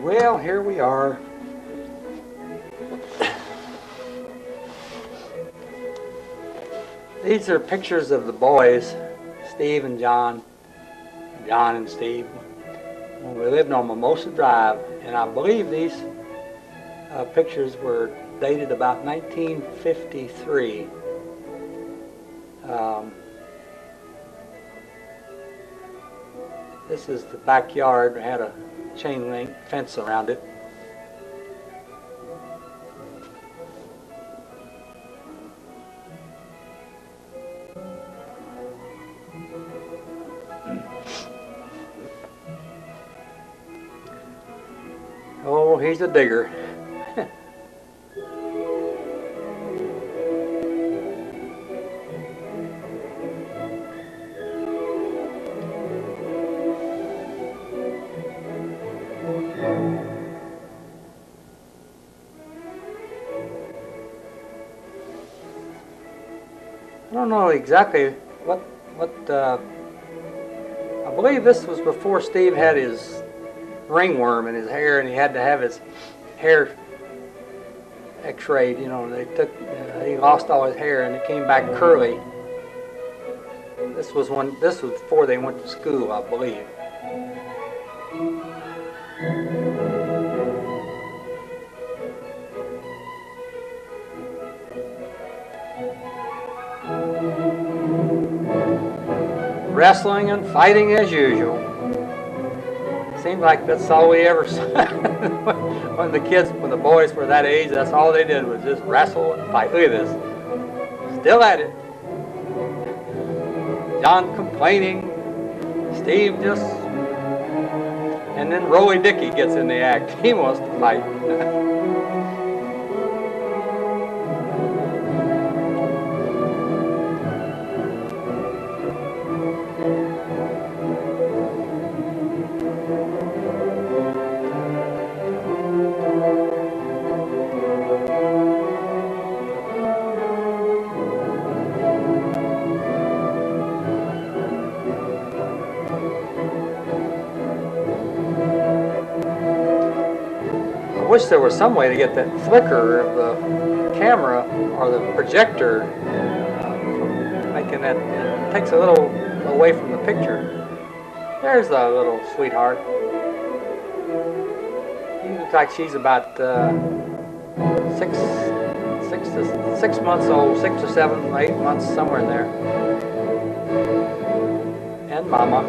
Well, here we are. These are pictures of the boys, Steve and John, John and Steve, when we lived on Mimosa Drive, and I believe these pictures were dated about 1953. This is the backyard. It had a chain link fence around it. Oh, he's a digger. I don't know exactly what I believe this was before Steve had his ringworm in his hair, and he had to have his hair x-rayed. You know, they took he lost all his hair and it came back curly. This was before they went to school, I believe. Wrestling and fighting as usual. Seemed like that's all we ever saw. when the boys were that age, that's all they did was just wrestle and fight. Look at this. Still at it. John complaining, Steve just, and then Roly Dickey gets in the act. He wants to fight. I wish there was some way to get that flicker of the camera or the projector from making that. It takes a little away from the picture. There's the little sweetheart. She looks like she's about 6 months old, 6 or 7, 8 months, somewhere in there. And Mama.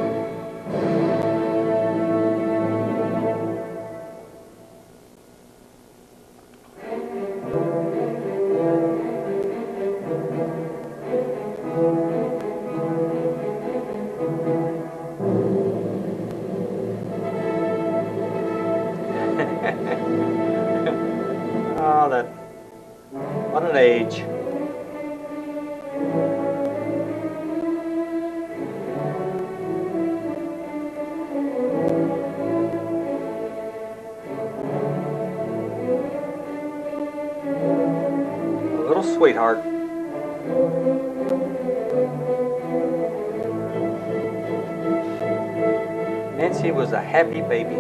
Oh, what an age. A little sweetheart. Nancy was a happy baby.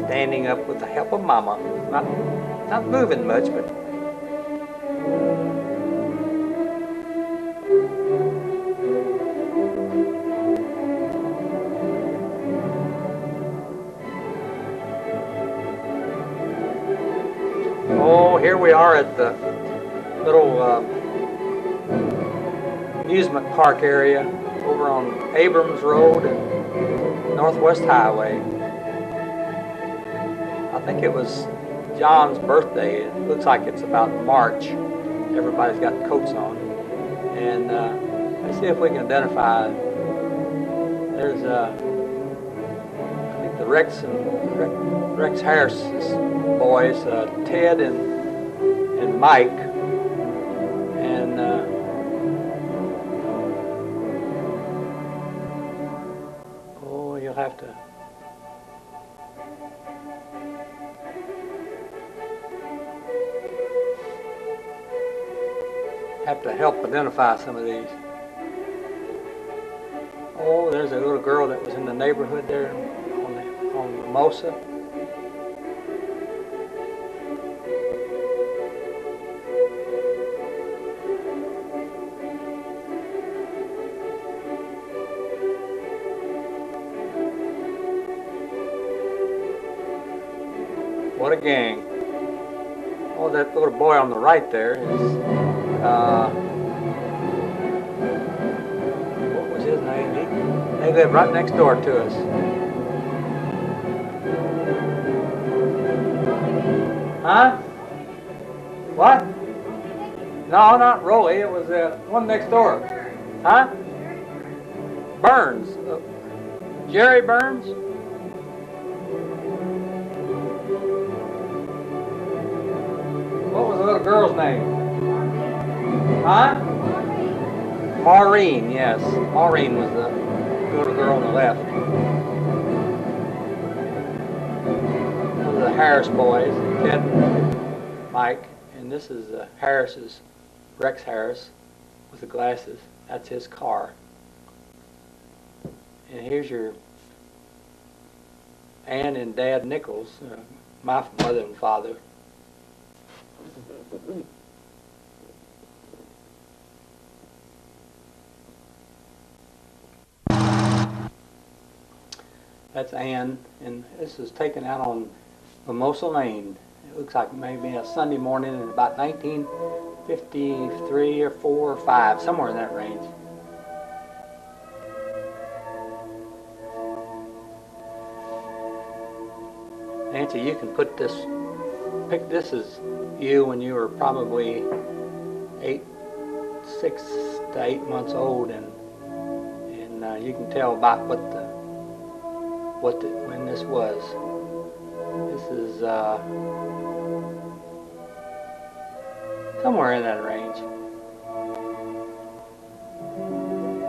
Standing up with the help of Mama. Not moving much, but oh, here we are at the little amusement park area over on Abrams Road and Northwest Highway. I think it was John's birthday. It looks like it's about March. Everybody's got coats on. And let's see if we can identify. There's I think the Rex Harris's boys, Ted and Mike. And oh, you'll have to. to help identify some of these. Oh, there's a little girl that was in the neighborhood there on Mimosa. What a gang. Oh, that little boy on the right there is, what was his name? They live right next door to us. Huh? What? No, not Rolly. It was the one next door. Huh? Burns. Jerry Burns? What was the little girl's name? Huh? Maureen, yes. Maureen was the little girl on the left. Those are the Harris boys, Ted and Mike. And this is Harris's, Rex Harris, with the glasses. That's his car. And here's your Ann and Dad Nichols, my mother and father. That's Ann, and this is taken out on Mimosa Lane. It looks like maybe a Sunday morning in about 1953 or 4 or 5, somewhere in that range. Nancy, you can put this, pick this as you when you were probably 6 to 8 months old, and you can tell about when this was. This is somewhere in that range.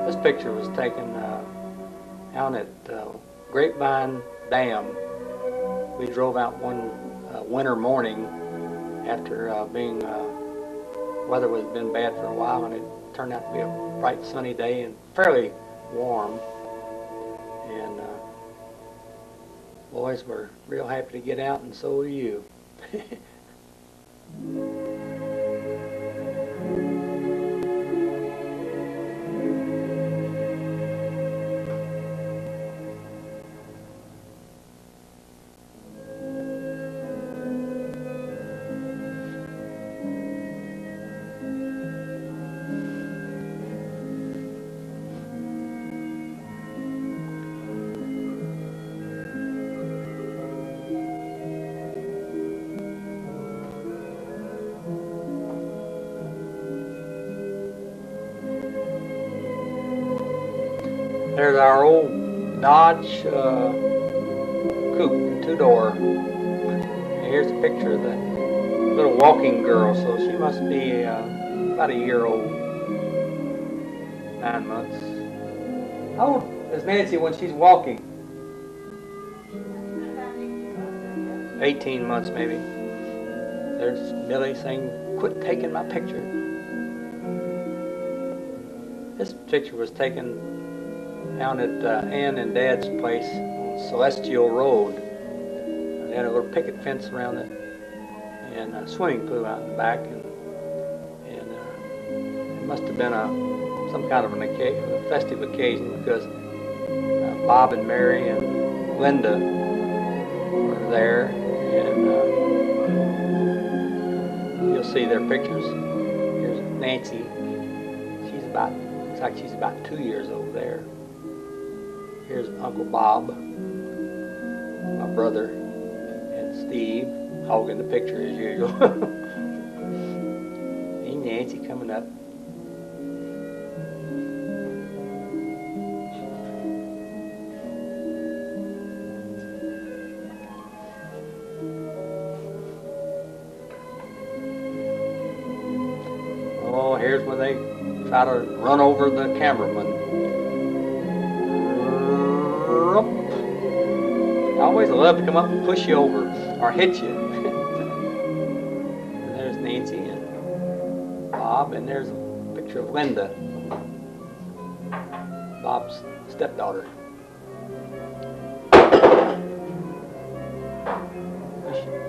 This picture was taken out at Grapevine Dam. We drove out one winter morning after weather had been bad for a while, and it turned out to be a bright sunny day and fairly warm. And boys were real happy to get out, and so were you. There's our old Dodge coupe, 2-door. And here's a picture of the little walking girl. So she must be about a year old, 9 months. How old is Nancy when she's walking? 18 months maybe. There's Billy saying, "Quit taking my picture." This picture was taken down at Ann and Dad's place on Celestial Road. They had a little picket fence around it and a swimming pool out in the back, and it must have been some kind of a festive occasion, because Bob and Mary and Linda were there, and you'll see their pictures. Here's Nancy. Looks like she's about 2 years old there. Here's Uncle Bob, my brother, and Steve hogging the picture as usual. And Nancy coming up. Oh, here's when they try to run over the cameraman. I always love to come up and push you over or hit you. And there's Nancy and Bob, and there's Picture of Linda, Bob's stepdaughter.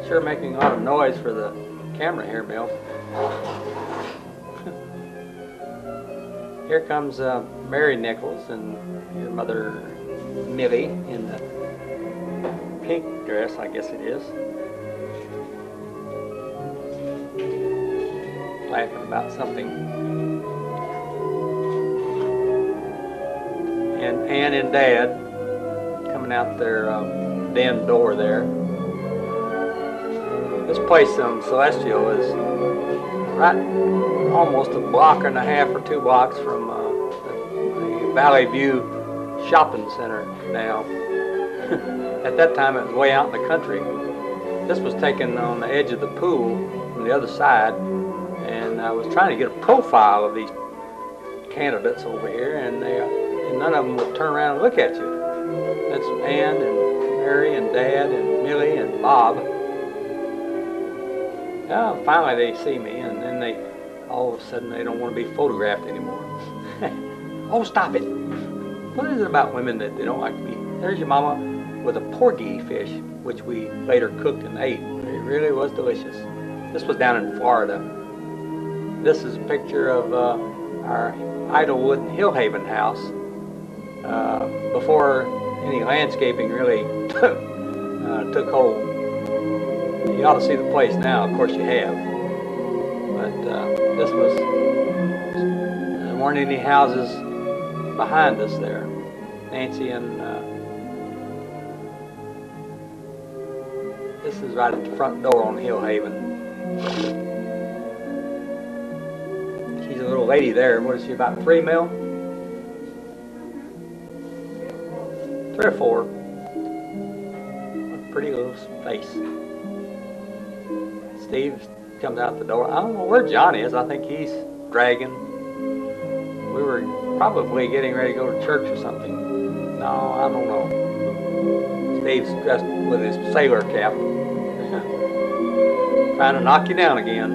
Sure making a lot of noise for the camera here, Bill. Here comes Mary Nichols and your mother Millie in the pink dress, I guess it is. Laughing about something. And Ann and Dad coming out their den door there. This place on Celestial is right almost a block and a half or 2 blocks from the Valley View Shopping Center now. At that time it was way out in the country. This was taken on the edge of the pool from the other side, and I was trying to get a profile of these candidates over here, and none of them would turn around and look at you. That's Ann and Mary and Dad and Millie and Bob. Oh, finally they see me, and then all of a sudden they don't want to be photographed anymore. Oh, stop it. What is it about women that they don't like to be? There's your mama with a porgy fish, which we later cooked and ate. It really was delicious. This was down in Florida. This is a picture of our Idlewood and Hillhaven house before any landscaping really took hold. You ought to see the place now. Of course you have. But this was, there weren't any houses behind us there. Nancy and this is right at the front door on Hillhaven. She's a little lady there. What is she, about 3 mil? 3 or 4. A pretty little face. Steve comes out the door. I don't know where John is. I think he's dragging. We were probably getting ready to go to church or something. No, I don't know. Steve's dressed with his sailor cap. Trying to knock you down again.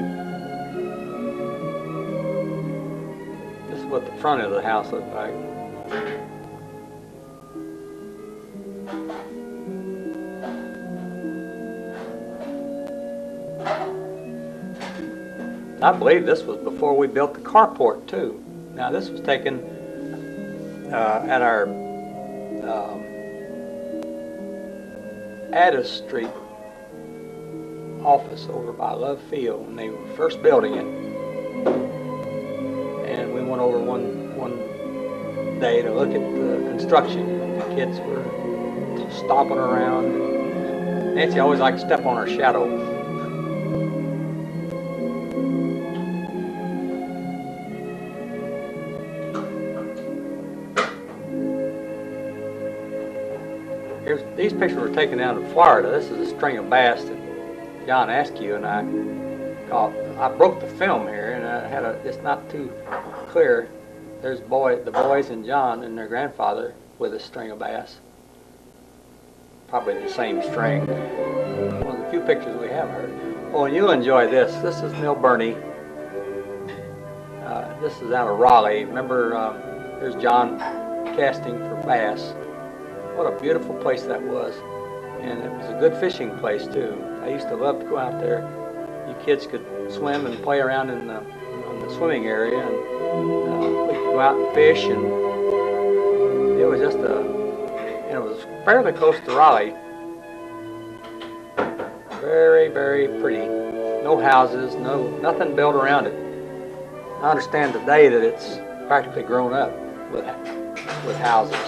This is what the front of the house looks like. I believe this was before we built the carport too. Now this was taken at our Addis Street office over by Love Field when they were first building it. And we went over one day to look at the construction. The kids were stomping around. Nancy always liked to step on her shadow. These pictures were taken down in Florida. This is a string of bass that John Askew and I caught. I broke the film here, and I had it's not too clear. There's the boys and John and their grandfather with a string of bass. Probably the same string. One of the few pictures we have heard. Oh, and you'll enjoy this. This is Mill Burney. This is out of Raleigh. Remember, there's John casting for bass. What a beautiful place that was. And it was a good fishing place too. I used to love to go out there. You kids could swim and play around in the swimming area, and we could go out and fish, and it was just and it was fairly close to Raleigh. Very, very pretty. No houses, nothing built around it. I understand today that it's practically grown up with houses.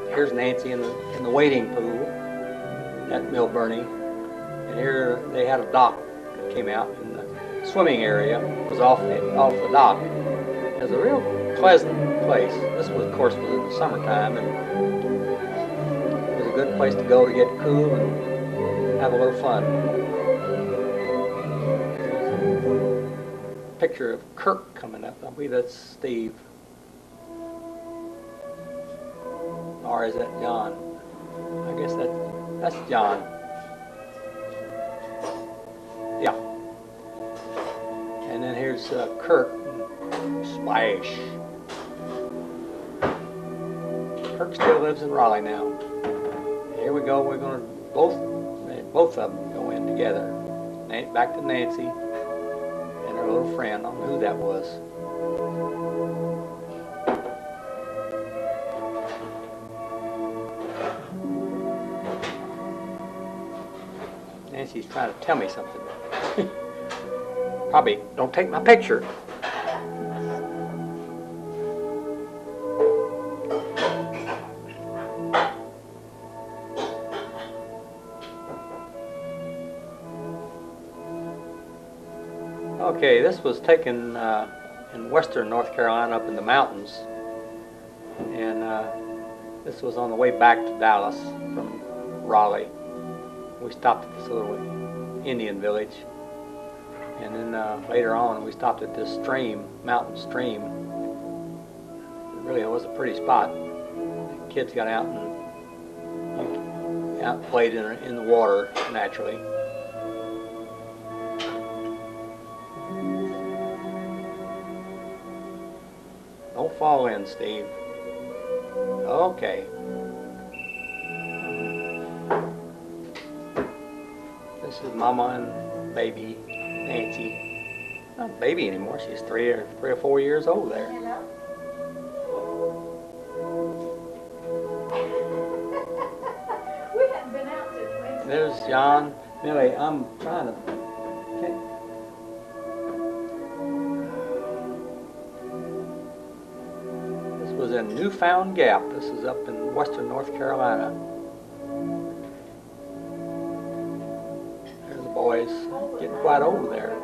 Here's Nancy in the wading pool at Mill Burney, and here they had a dock that came out, and the swimming area was off the dock. It was a real pleasant place. This was, of course, was in the summertime, and it was a good place to go to get cool and have a little fun. Picture of Kirk coming up. I believe that's Steve. Or is that John? I guess that's John. Yeah. And then here's Here's Kirk. Splash. Kirk still lives in Raleigh now. Here we go. We're going to both of them go in together. Back to Nancy and her little friend. I don't know who that was. Nancy's trying to tell me something. Probably don't take my picture. Okay, this was taken in western North Carolina up in the mountains, and this was on the way back to Dallas from Raleigh. We stopped at this little Indian village, and then later on we stopped at this mountain stream. It was a pretty spot. The kids got out and played in the water naturally. Don't fall in, Steve. Okay. This is Mama and baby, Nancy. Not a baby anymore. She's three or 4 years old there. Hello. We haven't been out since Wednesday. There's John. Millie, I'm trying to... Okay. This was in Newfound Gap. This is up in western North Carolina. There's the boys getting quite old there.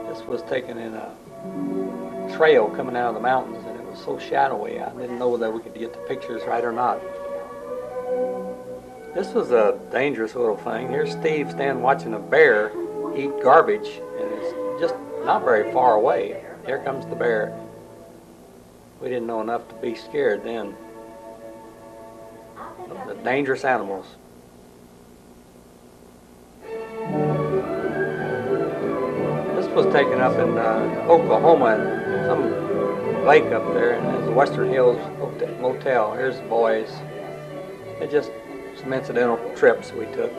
This was taken in a trail coming out of the mountains, and it was so shadowy I didn't know whether we could get the pictures right or not. This was a dangerous little thing. Here's Steve standing watching a bear eat garbage, and it's just not very far away. Here comes the bear. We didn't know enough to be scared then. The dangerous animals. This was taken up in Oklahoma, in some lake up there, and there's the Western Hills Motel. Here's the boys. It's just some incidental trips we took.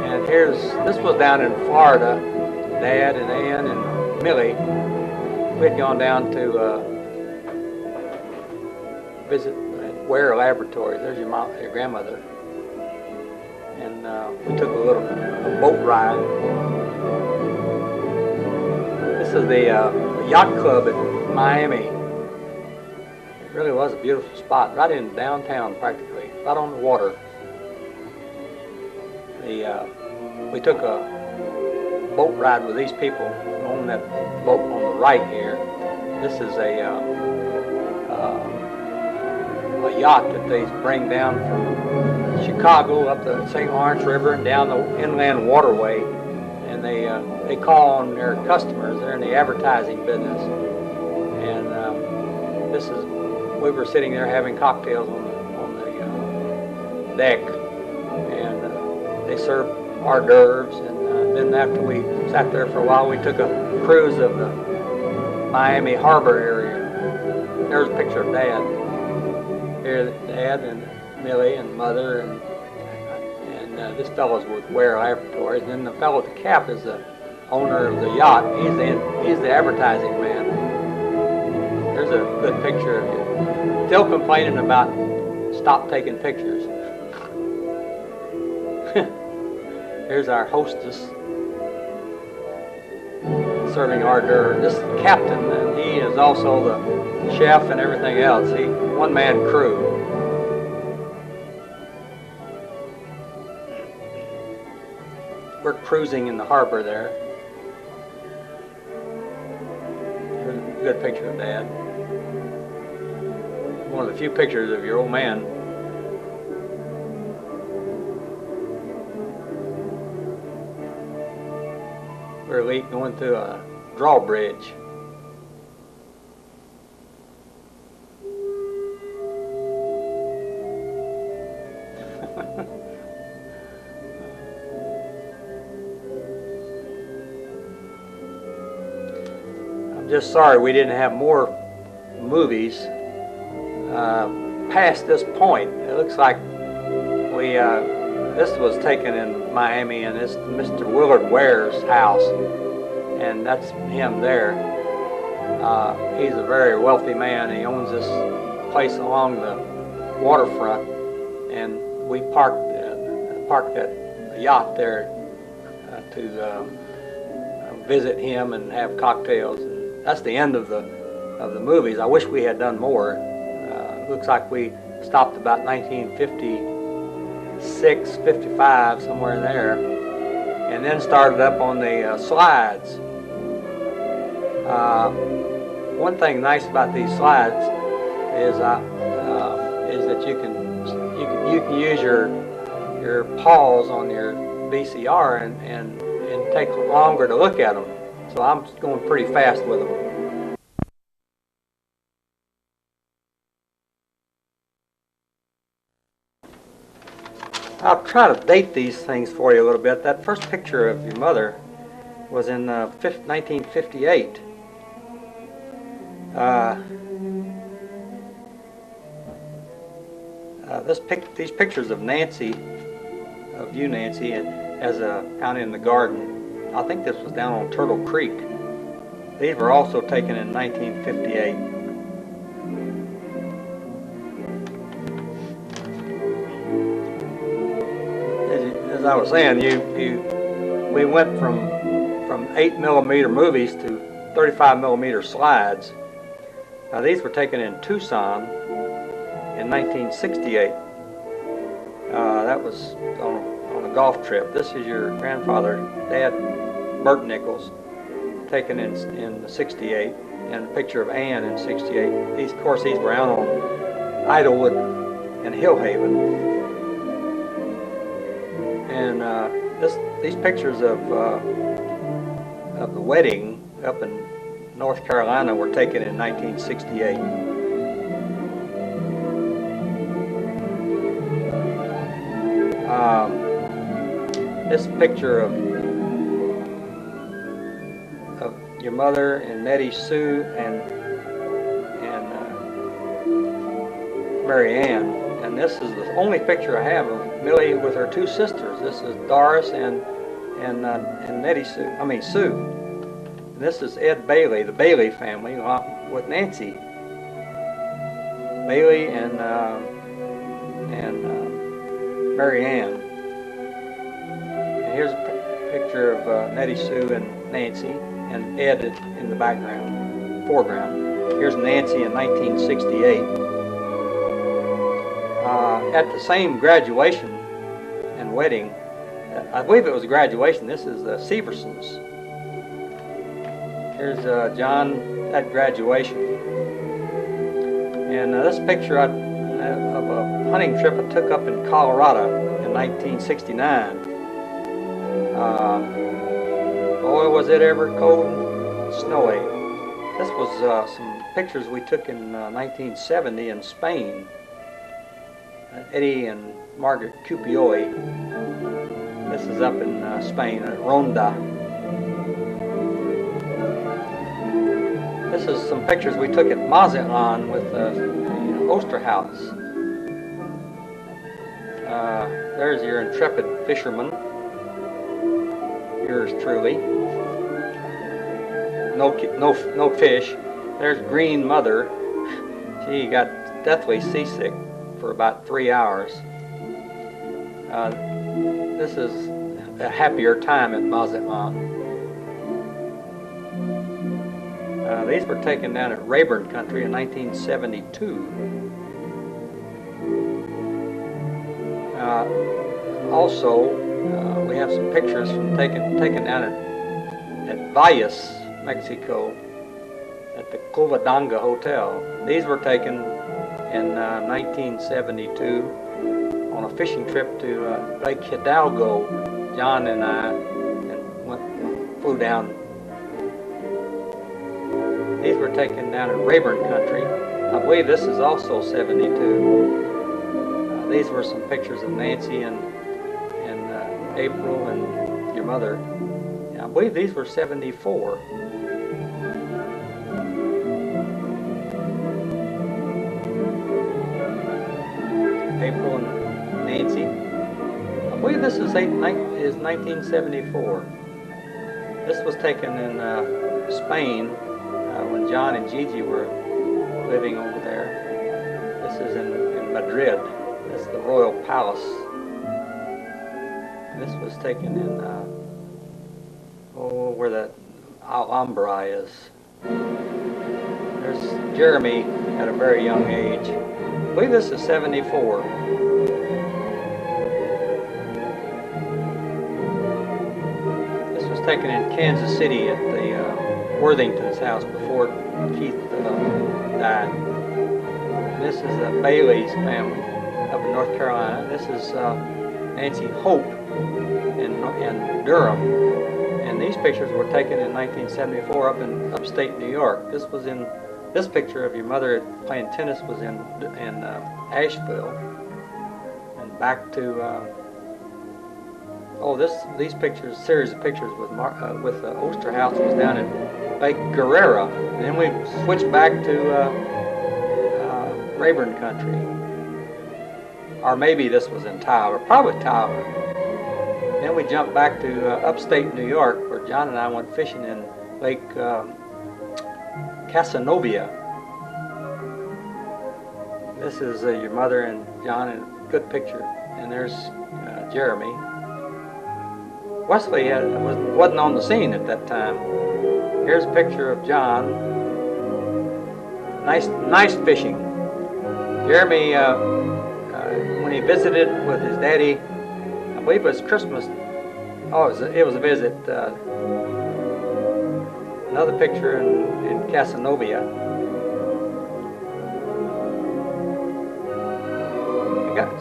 And this was down in Florida. Dad and Ann and Millie, we had gone down to visit Ware Laboratories. There's your grandmother. And we took a boat ride. This is the yacht club at Miami. It really was a beautiful spot, right in downtown practically, right on the water. We took a boat ride with these people on that boat on the right here. This is a yacht that they bring down from Chicago up the St. Lawrence River and down the inland waterway, and they call on their customers. They're in the advertising business, and we were sitting there having cocktails on the deck, and they served hors d'oeuvres, and then after we sat there for a while, we took a cruise of the Miami Harbor area. There's a picture of Dad. Here, Dad and Millie and Mother, and this fellow's with Ware Laboratories. And then the fellow at the cap is the owner of the yacht. He's the advertising man. There's a good picture of you. Still complaining about stop taking pictures. Here's our hostess serving hors d'oeuvres. This captain, and he is also the chef and everything else. One-man crew. We're cruising in the harbor there. Here's a good picture of Dad. One of the few pictures of your old man. We're going through a drawbridge. just sorry we didn't have more movies past this point. It looks like we this was taken in Miami, and it's Mr. Willard Ware's house, and that's him there. He's a very wealthy man. He owns this place along the waterfront, and we parked that yacht there to visit him and have cocktails. And that's the end of the movies. I wish we had done more. Looks like we stopped about 1956, 55, somewhere in there, and then started up on the slides. One thing nice about these slides is that you can use your pause on your VCR and take longer to look at them. So I'm going pretty fast with them. I'll try to date these things for you a little bit. That first picture of your mother was in 1958. These pictures of Nancy, of you, Nancy, out in the garden. I think this was down on Turtle Creek. These were also taken in 1958. As I was saying, we went from 8mm movies to 35mm slides. Now these were taken in Tucson in 1968. That was on a golf trip. This is your grandfather, Dad, Bert Nichols, taken in 68, and a picture of Ann in 68. These, of course, these were out on Idlewood and Hillhaven. And these pictures of the wedding up in North Carolina were taken in 1968. This picture of your mother and Nettie Sue and Mary Ann, and this is the only picture I have of Millie with her two sisters. This is Doris and Nettie Sue. I mean Sue. And this is Ed Bailey, the Bailey family, with Nancy Bailey and Mary Ann. And here's a picture of Nettie Sue and Nancy, and Ed in the background, foreground. Here's Nancy in 1968. At the same graduation and wedding, I believe it was a graduation. This is the Seversons. Here's John at graduation. And this picture of a hunting trip I took up in Colorado in 1969. Boy, was it ever cold and snowy. This was some pictures we took in 1970 in Spain. Eddie and Margaret Cupioli. This is up in Spain, at Ronda. This is some pictures we took at Mazatlan with the Osterhaus. There's your intrepid fisherman. Yours truly. No fish. There's Green Mother. She got deathly seasick for about 3 hours. This is a happier time at Mazatlan. These were taken down at Rayburn Country in 1972. Also, we have some pictures from taken down at Valles, Mexico, at the Covadonga Hotel. These were taken in 1972 on a fishing trip to Lake Hidalgo. John and I flew down. These were taken down at Rayburn Country. I believe this is also 72. These were some pictures of Nancy and April and your mother. I believe these were 74. April and Nancy. I believe this is 1974. This was taken in Spain when John and Gigi were living over there. This is in Madrid. This is the Royal Palace. This was taken in where the Alhambra is. There's Jeremy at a very young age. I believe this is 74. This was taken in Kansas City at the Worthington's house before Keith died. This is Bailey's family up in North Carolina. This is Nancy Hope in Durham. And these pictures were taken in 1974 up in upstate New York. This picture of your mother playing tennis was in Asheville. And back to these pictures, series of pictures with Osterhaus was down in Lake Guerrero. And then we switched back to Rayburn Country. Or maybe this was in Tyler, probably Tyler. Then we jumped back to upstate New York, where John and I went fishing in Lake Casanova. This is your mother and John in a good picture. And there's Jeremy. Wesley wasn't on the scene at that time. Here's a picture of John. Nice fishing. Jeremy, when he visited with his daddy, I believe it was Christmas. Oh, it was a visit. Another picture in Casanova.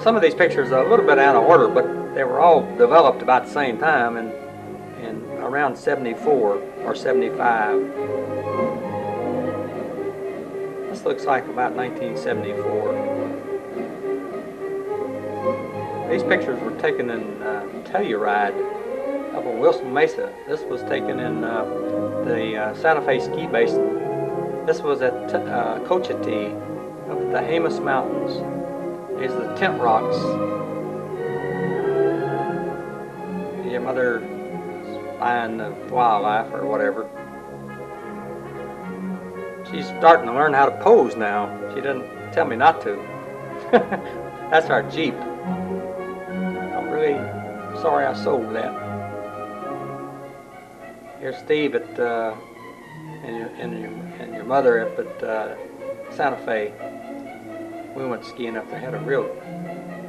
Some of these pictures are a little bit out of order, but they were all developed about the same time, and around 74 or 75. This looks like about 1974. These pictures were taken in Telluride up on Wilson Mesa. This was taken in the Santa Fe ski basin. This was at Cochiti up at the Jemez Mountains. These are the tent rocks. Your mother spying the wildlife or whatever. She's starting to learn how to pose now. She doesn't tell me not to. That's our Jeep. I'm really sorry I sold that. Here's Steve and your mother up at Santa Fe. We went skiing up there, had a real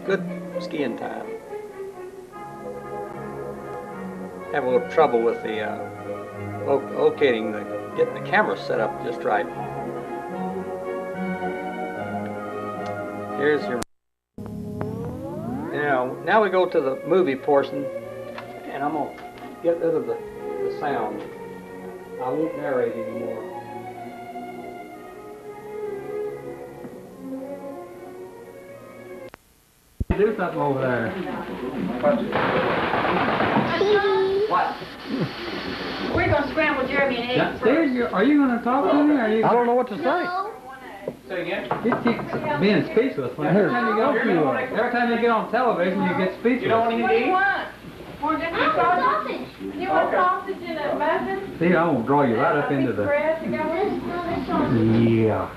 good skiing time. Have a little trouble with the locating getting the camera set up just right. Here's your. Now we go to the movie portion, and I'm gonna get rid of the sound. I won't narrate anymore. Do something over there. What? We're going to scramble Jeremy and eggs first. Are you going to talk to me? I don't know what to say. No. Say again? You keep being speechless. Every time you get on television, you get speechless. You don't want What do you want? Want just a sausage? You want sausage and a muffin? See, I won't draw you right up into the... Bread to go with? Yeah.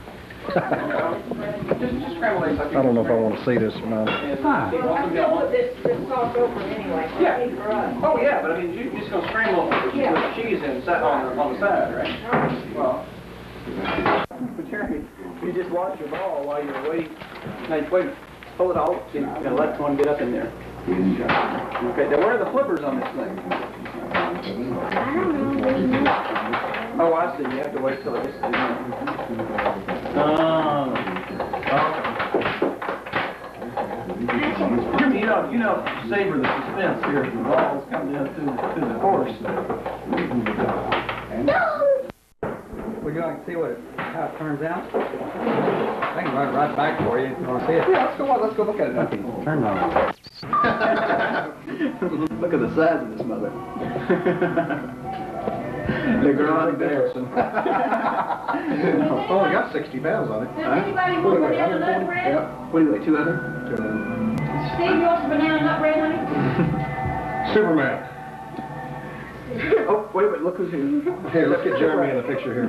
Just scramble eggs. I don't know if I want to see this or not. Fine. I'm still put this sauce over it anyway. Yeah. For us. Oh yeah, but I mean, you're just gonna scramble with cheese and on the side, right? Well, but Jeremy, you just watch your ball while you're waiting. Now, wait, pull it off and let one get up in there. Okay, now where are the flippers on this thing? Oh, I see. You have to wait till it gets to the end. You know, savor the suspense here as the balls come down to the horse. Would you like to see how it turns out? I can run it right back for you if you want to see it. Yeah, let's go look at it. Okay, turn it on. Look at the size of this mother. The girl dancing. Oh, I got 60 pounds on it. Does anybody want banana nut bread? Yeah. What do you like, 200? Steve, you want some banana nut bread, honey? Superman. Oh, wait, look who's here. Here, let's get Jeremy in the picture here.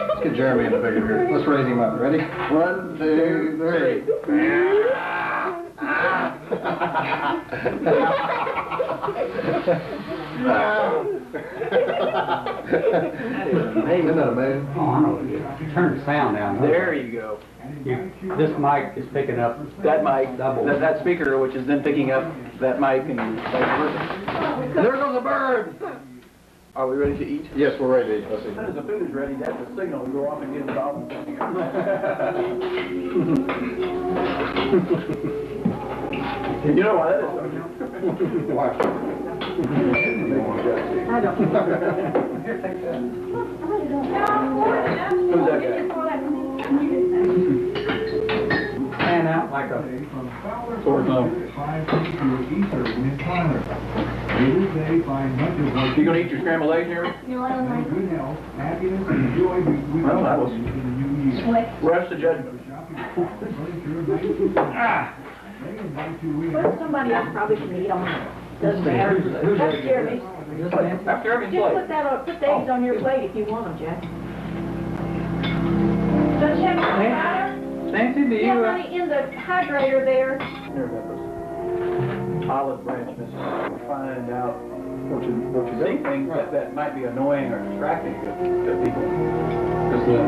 Let's get Jeremy in the picture here. Let's raise him up. Ready? 1, 2, 3. Isn't that amazing? Oh, I know. Turn the sound down. There you go. This mic is picking up That mic, double. that speaker, which is then picking up that mic and vice versa. There goes a bird! Are we ready to eat? Yes, we're ready to eat. Let's As soon as see. the food is ready, that's the signal to go off and get involved in something else. You know why that is, don't you? Watch. I don't. Here, take that. Who's that guy? fan out like a Sword thumb. You gonna eat your scrambled eggs here? You want to Well, that was rest of judgment. Well, somebody else probably can eat them. Doesn't matter. That's Jeremy. After every Just plate. put that on, put the eggs on your plate if you want them, Jack. Does Jack have water? Nancy, do Yeah, honey, in the hydrator there. Here, olive branch, Mrs. Find out what you see things that might be annoying or distracting to people. Because the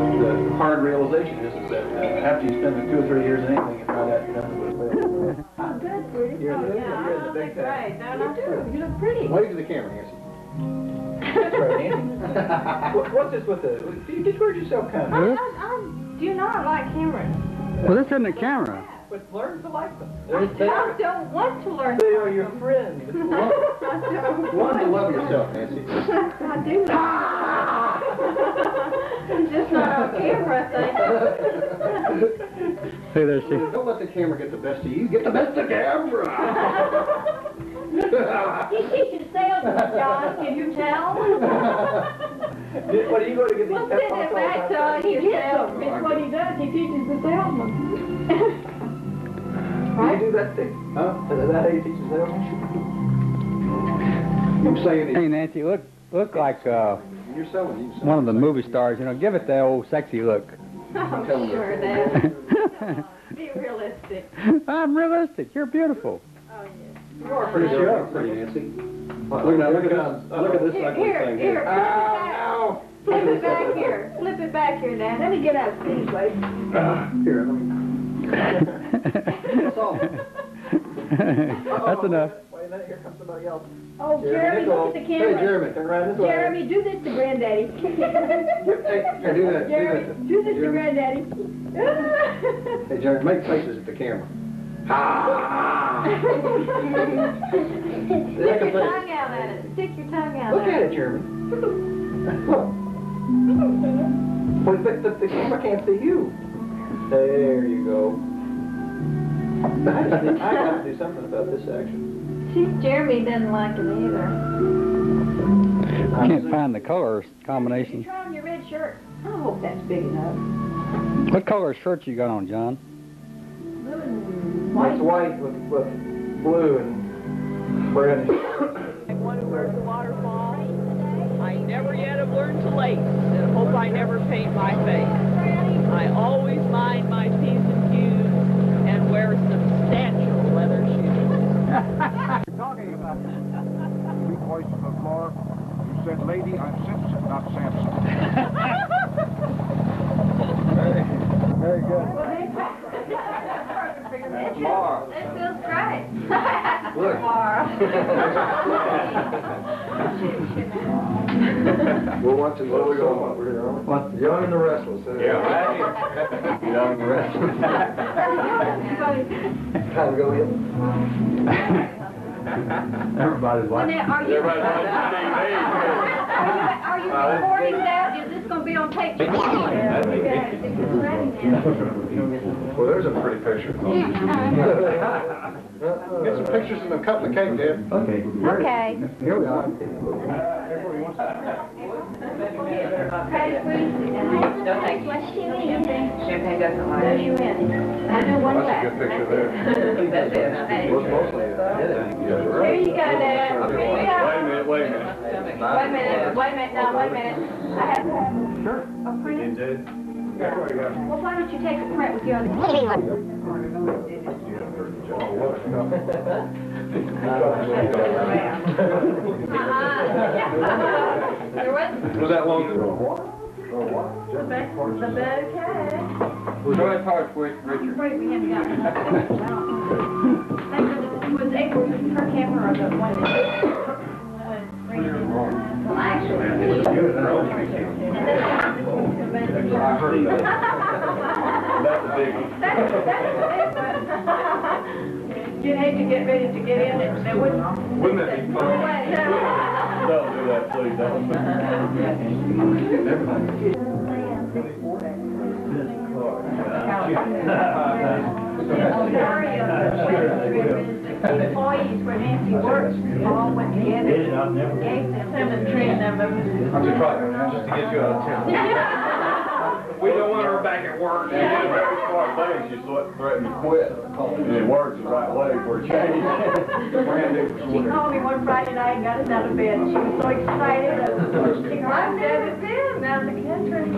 hard realization is that after you spend 2 or 3 years in anything, you find out you're nothing but a failure. Oh, good, sweetie. You're Oh, the- yeah, you're the I big look great. time. No, you do. You look pretty. Wave to the camera, Nancy. That's right, Nancy. What's this with the... You just heard yourself kind of. I do not like cameras. Well, this isn't a camera. But learn to like them. I don't want to learn. They are your friends. I don't. Learn to love yourself, Nancy. I do not. Just not on camera, I think. See, there she. Don't let the camera get the best of you. Get the best of camera. He's teaching salesman, John, can you tell? What are you going to get these Well, pep send talks it all back the to time? he gets them. It's what he does. He teaches the salesman. Do you do that thing? Huh? Is that how you teach the salesman? You saying Hey, Nancy, look like you're selling. You one of the movie stars. You know, give it the old sexy look. Oh, sure, Dad. Be realistic. I'm realistic. You're beautiful. Oh, yes. You are pretty sure. pretty, Nancy. Look Look at this. Look at this Here, ugly here, thing here. Ow, Flip it back here. Flip it back here, Dad. Let me get out of Steve's way. Here, let me... That's enough. Wait a minute, here comes somebody else. Oh, Jeremy, look at the Hey, camera. Jeremy. Turn around this way. Jeremy, do this to Granddaddy. Hey, do that. Jeremy, do this to Granddaddy. Hey, Jeremy, make faces at the camera. Stick your tongue out at it. Stick your tongue out Look at at it. it, Jeremy. Look. Well, the camera can't see you. There you go. I got to do something about this action. Jeremy doesn't like it either. Can't find the color combination. Try on your red shirt. I hope that's big enough. What color shirt you got on, John? Blue and It's white with blue and brownish. One who wears a waterfall. I never yet have learned to lace, and hope I never paint my face. I always mind my P's and Q's and wear substantial leather shoes. Talking about sweet voice from the floor. You said, lady, I'm Simpson, not Samson. Very good. Mar. That feels great. Look. We're watching what we going. We're Young and the Restless. Yeah, Young and the Restless. Time to go in. Everybody's watching. Are you recording that? Is this going to be on tape? Yeah. Well, there's a pretty picture. Get some pictures of them cutting the cake, Dad. Okay. Okay. Here we are. No, thank you. Champagne doesn't lie. There's you in. I do one That's a lap. good picture there. That's it. Looks mostly Here you go, Dad. Here you go. Wait a minute. Wait a minute, now, wait a minute. I have to have a print. Well, why don't you take a print with your other? There was Was that long ago? the bouquet. Go ahead, talk quick, Richard. Wait, we haven't gotten enough. Was April her camera or the one that? Well, actually. I heard that. That's a big one. That's a big one. You'd hate to get ready to get in it, they wouldn't. Wouldn't that be No fun? way, no. Don't do that, please. Employees where Nancy works all went together, gave them trained them. I'm just trying, just to get you out of town. We don't want her back at work. She did a very smart thing. She threatened to quit. And it works the right way for a change. Brand new. She called me one Friday night and got us out of bed. She was so excited. I've never been out in the country.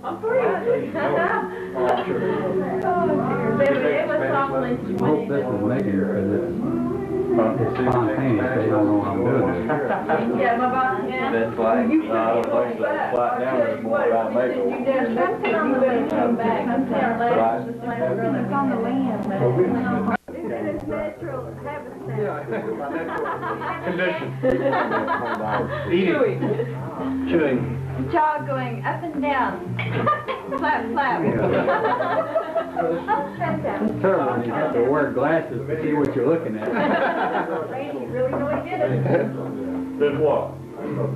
I'm free. Oh, dear. It was awfully I hope this is making it because it's spontaneous. They don't know I'm doing it. Yeah, my boss, yeah. That's flat. No, I don't think so. Flat down is more about maple. You did, you better come back. I'm saying, Right. it's on the land. It's natural habitat. Condition. Eating. Chewing. Jaw going up and down. Flap, flap. It's terrible when you have to wear glasses to see what you're looking at. Randy really, really did it. Then what? Well,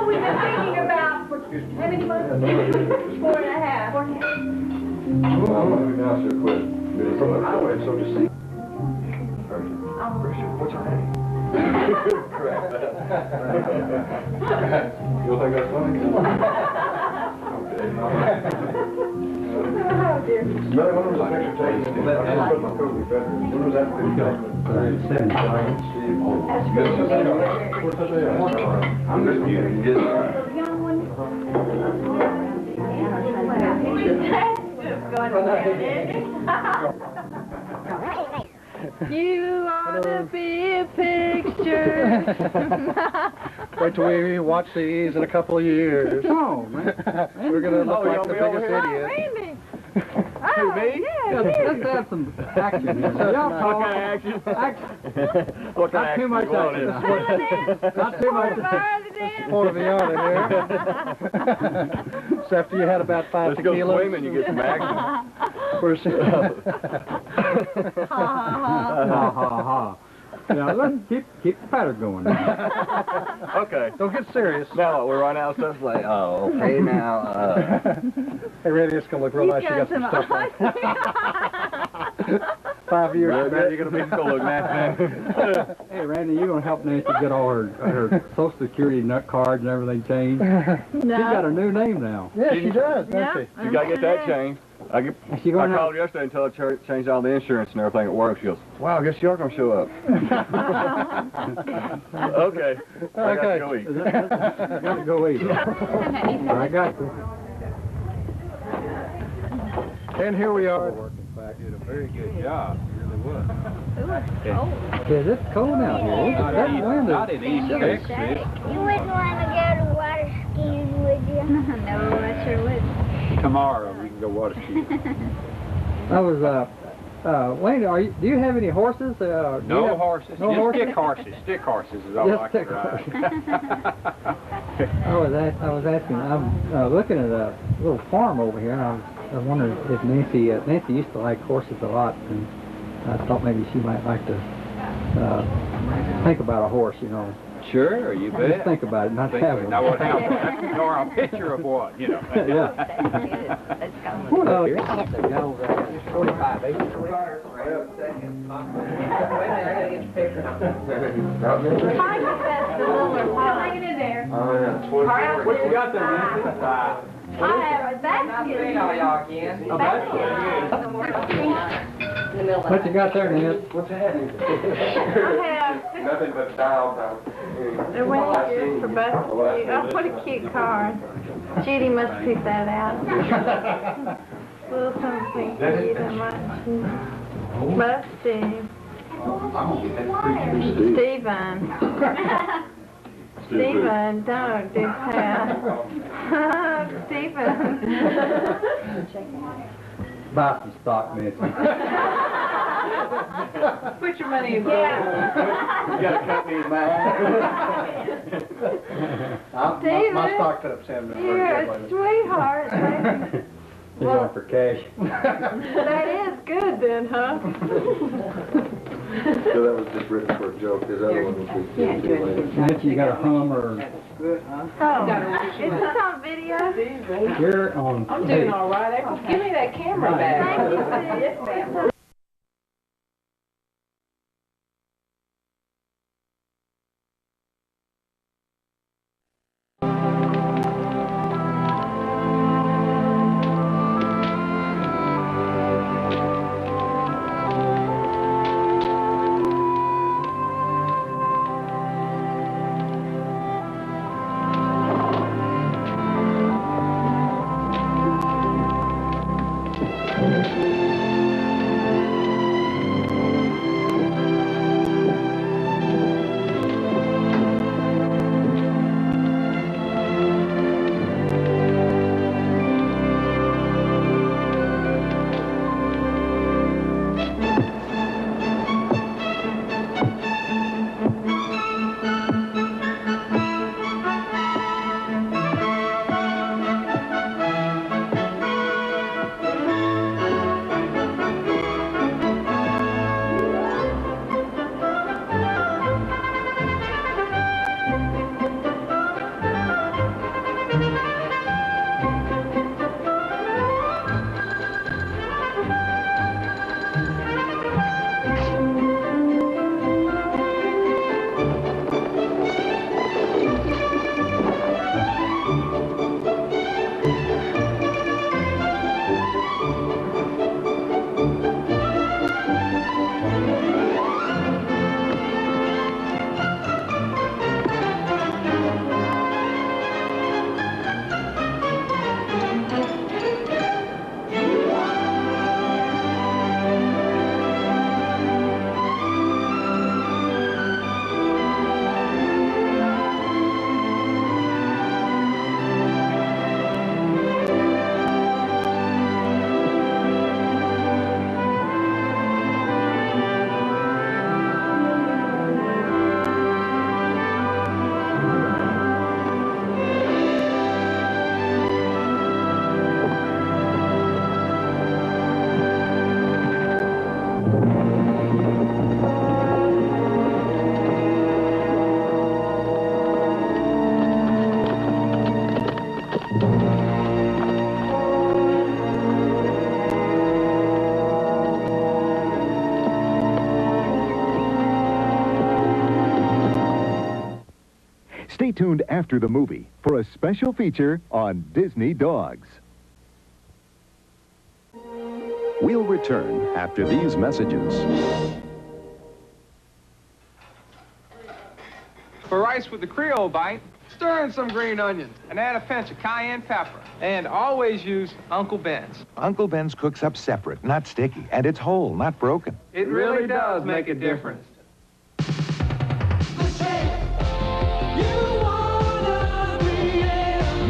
we've been thinking about, how many months? 4.5. Now she'll quit. I went so to see. What's her name? Correct. You'll think that's funny? Oh, dear. No, when was the picture taken? I just put my coat in the bedroom. When was that picture taken? I'm just muting. The young one. You ought to be a picture. Wait till we watch these in a couple of years. Oh, man. We're gonna look like the biggest Oh, idiots. Randy. Oh, me? yeah, Let's have some action. Y'all What talk. kind of action? What Not too much action. Not too much. Point of the honor here. So after you had about 5 Let's go tequilas. swimming, you get some action. Ha ha ha. Now let's keep the pattern going. Okay. Don't get serious. Now we're running out of stuff like, oh, okay, now, Hey, Randy, it's gonna look real nice. You got some stuff on. 5 years from now, you're gonna be. It's gonna look nice. Hey, Randy, you gonna help Nancy get all her Social Security nut cards and everything changed? She's got a new name now. Yeah, she does, doesn't she? You gotta get that changed. I called yesterday and told her to change all the insurance and everything at work. She goes, wow, I guess you're gonna show up. Okay. I got to go eat. Gotta go eat. I got you. And here we are. Did a very good job. Really was. Yeah, it's cold out here. That wind Not in East Texas. You wouldn't want to go to water skiing, would you? No, I sure wouldn't. Tomorrow we can go water skiing. I was, Wayne, do you have any horses? No horses. No just horses? stick horses. Stick horses is all Just I can stick ride. I was asking, I'm looking at a little farm over here, and I was wondering if Nancy used to like horses a lot, and I thought maybe she might like to think about a horse, you know. Sure, you bet. Just think about it, not have one. Now what happened? Nor a picture of what, you know. Yeah. Oh, yeah. They've got over there 45 acres. Hang it in there. What you got there, Nancy? I have a basket. A basket? What you got there, Ned? What's happening? I have Nothing but dial time. the Rangers for both of you. Oh, what a cute card. Judy must pick that out. Little something for you that might choose. Love Steve. Stephen. Stephen, don't do that. Stephen. Buy some stock, Nancy. Put your money in gold. You gotta cut me in half. My stock's up 7 You're a sweetheart. You're going for cash. That is good then, huh? So that was just written for a joke. His other one will be later. Nancy, you got a hum or Oh, is this on video? you're on? I'm doing all right. April, give me that camera back. Thank you, sis. Stay tuned after the movie for a special feature on Disney Dogs. We'll return after these messages. For rice with the Creole bite, stir in some green onions and add a pinch of cayenne pepper. And always use Uncle Ben's. Uncle Ben's cooks up separate, not sticky, and it's whole, not broken. It really does make a difference.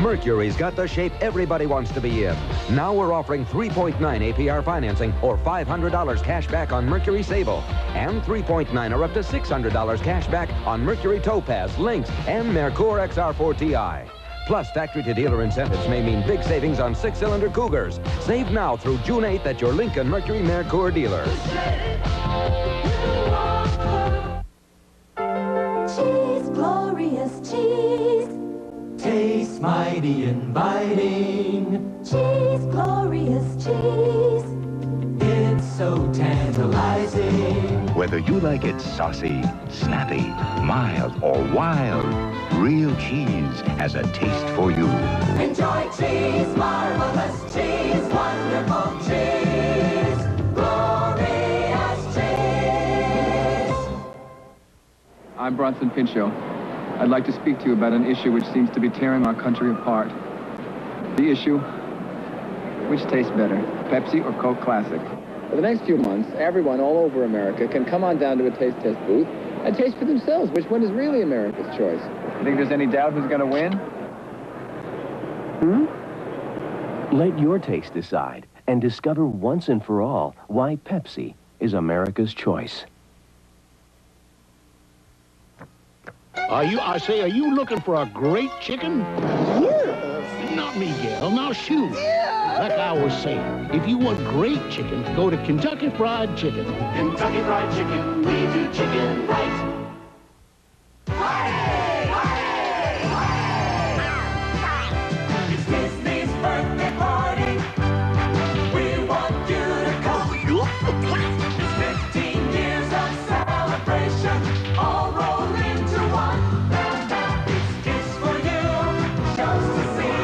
Mercury's got the shape everybody wants to be in. Now we're offering 3.9 APR financing or $500 cash back on Mercury Sable. And 3.9 or up to $600 cash back on Mercury Topaz, Lynx, and Merkur XR4Ti. Plus, factory-to-dealer incentives may mean big savings on 6-cylinder Cougars. Save now through June 8th at your Lincoln Mercury Merkur dealer. Cheese, glorious cheese. Tastes mighty inviting. cheese, glorious cheese. It's so tantalizing. Whether you like it saucy, snappy, mild, or wild, real cheese has a taste for you. Enjoy cheese, marvelous cheese, wonderful cheese, glorious cheese. I'm Bronson Pinchot. I'd like to speak to you about an issue which seems to be tearing our country apart. The issue, which tastes better, Pepsi or Coke Classic? For the next few months, everyone all over America can come on down to a taste test booth and taste for themselves which one is really America's choice. You think there's any doubt who's going to win? Let your taste decide and discover once and for all why Pepsi is America's choice. Are you looking for a great chicken? Yes. Not me, gal. Now shoot. Yeah. Like I was saying, if you want great chicken, go to Kentucky Fried Chicken. Kentucky Fried Chicken, we do chicken right. It's Disney's birthday party. We want you to come. It's 15 years of celebration, all rolled into one. It's gifts for you, shows to see.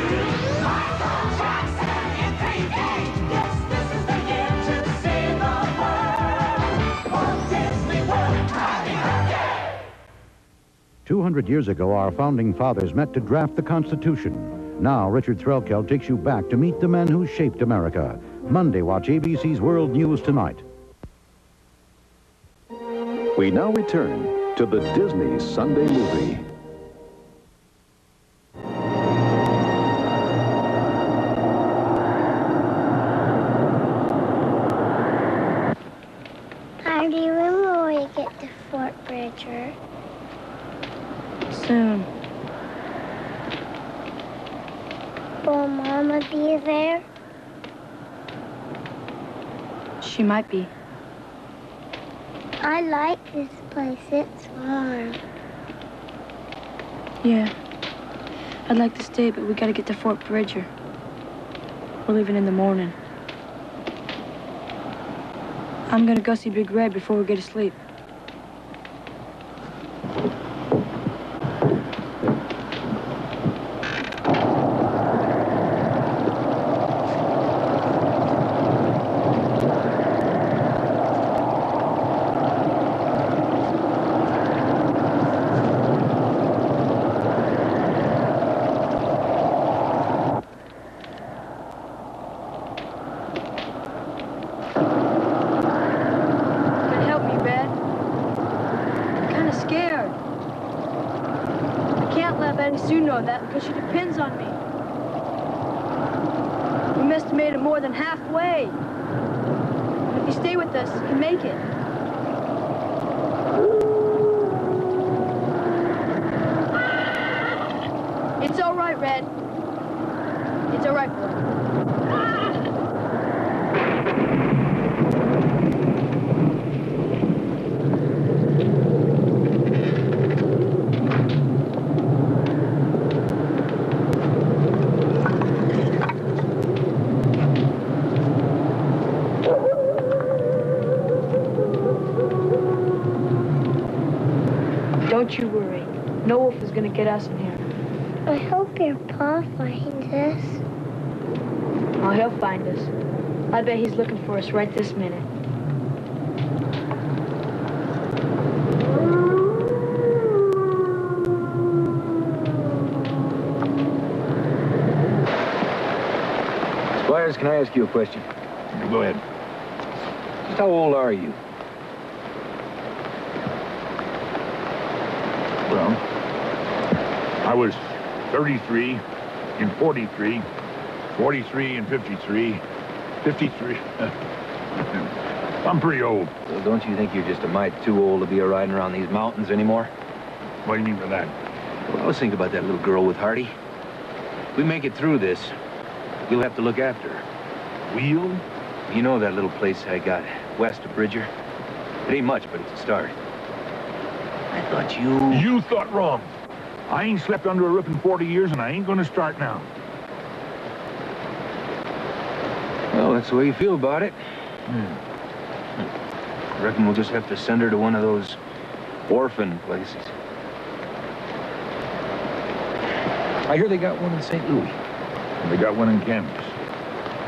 Michael Jackson in 3D. Yes, this is the year to see the world. Walt Disney World, happy birthday! 200 years ago, our founding fathers met to draft the Constitution. Now, Richard Threlkeld takes you back to meet the men who shaped America. Monday, watch ABC's World News Tonight. We now return to the Disney Sunday Movie. Artie, when will we get to Fort Bridger? Soon. Will Mama be there? She might be. I like this place. It's warm. Yeah. I'd like to stay, but we gotta get to Fort Bridger. We're leaving in the morning. I'm gonna go see Big Red before we go to sleep. Because she depends on me. We must have made it more than halfway. If you stay with us, you can make it. It's all right, Red. It's all right, boy. Don't you worry. No wolf is gonna get us in here. I hope your pa finds us. Oh, he'll find us. I bet he's looking for us right this minute. Squires, can I ask you a question? Go ahead. Just how old are you? Well, I was 33 in 43, 43 in 53, 53. I'm pretty old. Well, don't you think you're just a mite too old to be riding around these mountains anymore? What do you mean by that? Well, I was thinking about that little girl with Hardy. If we make it through this, you'll have to look after her. We'll? You know that little place I got west of Bridger? It ain't much, but it's a start. I thought you... You thought wrong. I ain't slept under a roof in 40 years, and I ain't gonna start now. that's the way you feel about it. I reckon we'll just have to send her to one of those orphan places. I hear they got one in St. Louis. And they got one in Kansas.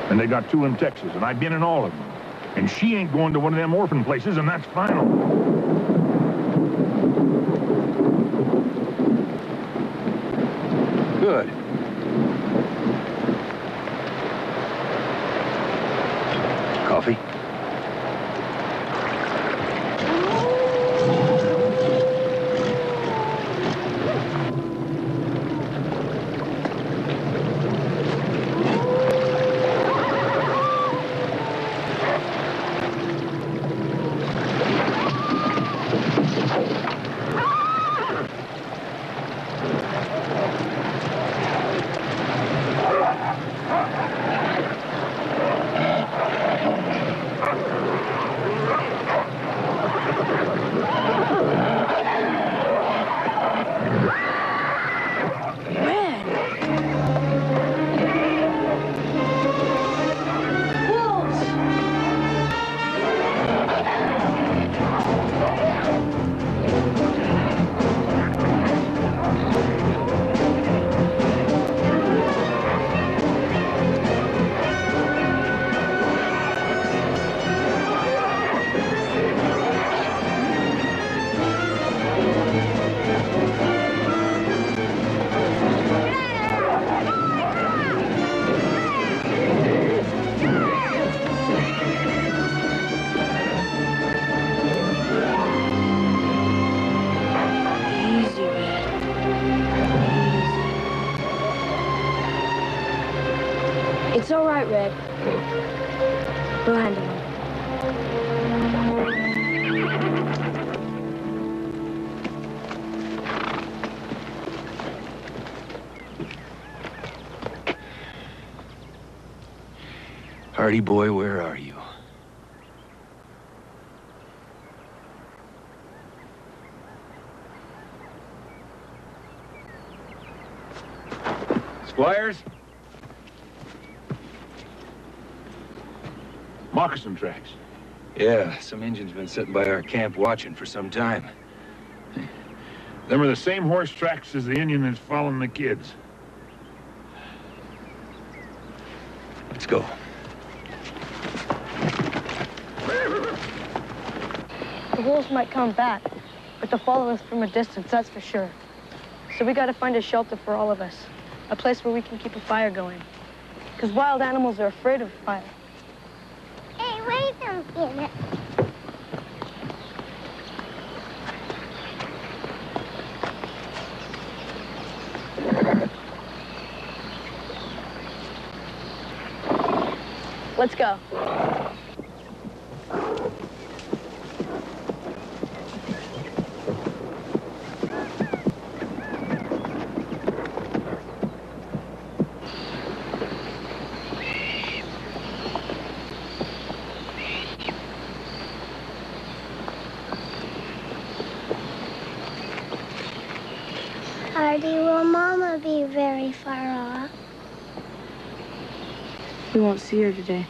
And they got 2 in Texas, and I've been in all of them. And she ain't going to one of them orphan places, and that's final. Good. Coffee? It's all right, Red. We'll handle it. Hardy boy, where are you? Squires? Moccasin tracks. Yeah, some Indian's been sitting by our camp watching for some time. Them are the same horse tracks as the Indian that's following the kids. Let's go. The wolves might come back, but they'll follow us from a distance, that's for sure. So we gotta find a shelter for all of us. A place where we can keep a fire going. Because wild animals are afraid of fire. Hey, wait a minute. Let's go. Hardy, will Mama be very far off? We won't see her today.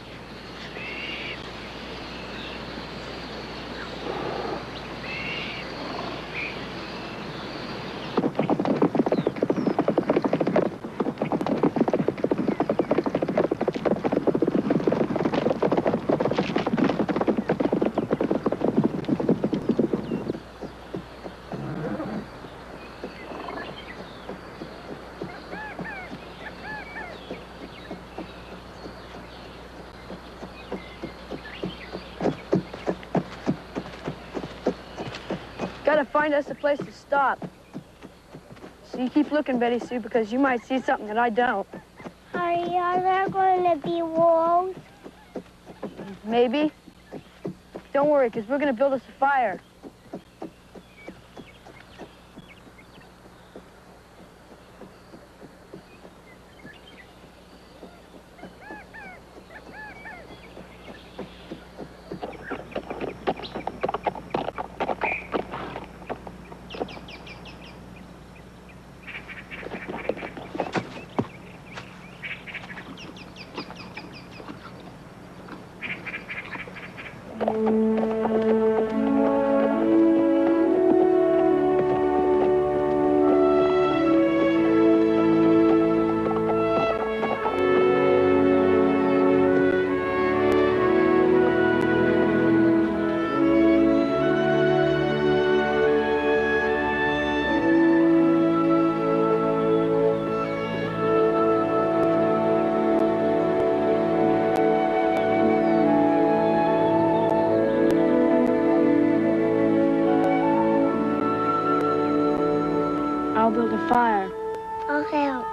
Gotta find us a place to stop. So you keep looking, Betty Sue, because you might see something that I don't. Are there going to be wolves? Maybe. Don't worry, because we're gonna build us a fire. I'll build a fire. I'll help.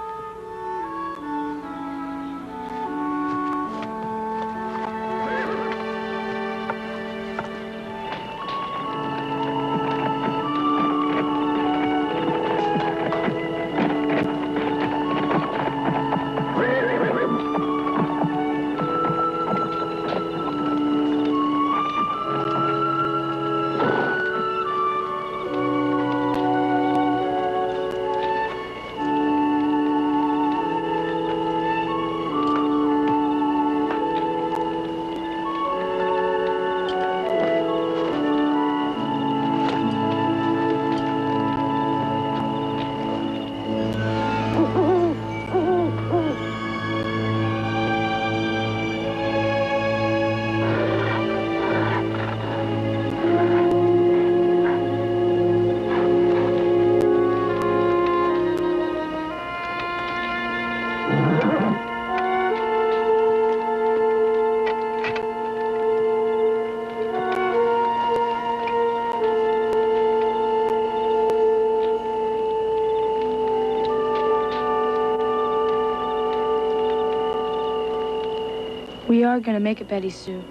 We are gonna make it, Betty Sue.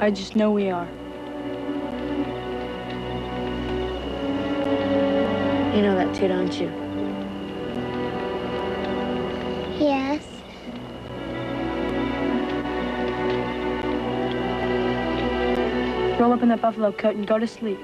I just know we are. You know that too, don't you? Yes. Roll up in that buffalo coat and go to sleep.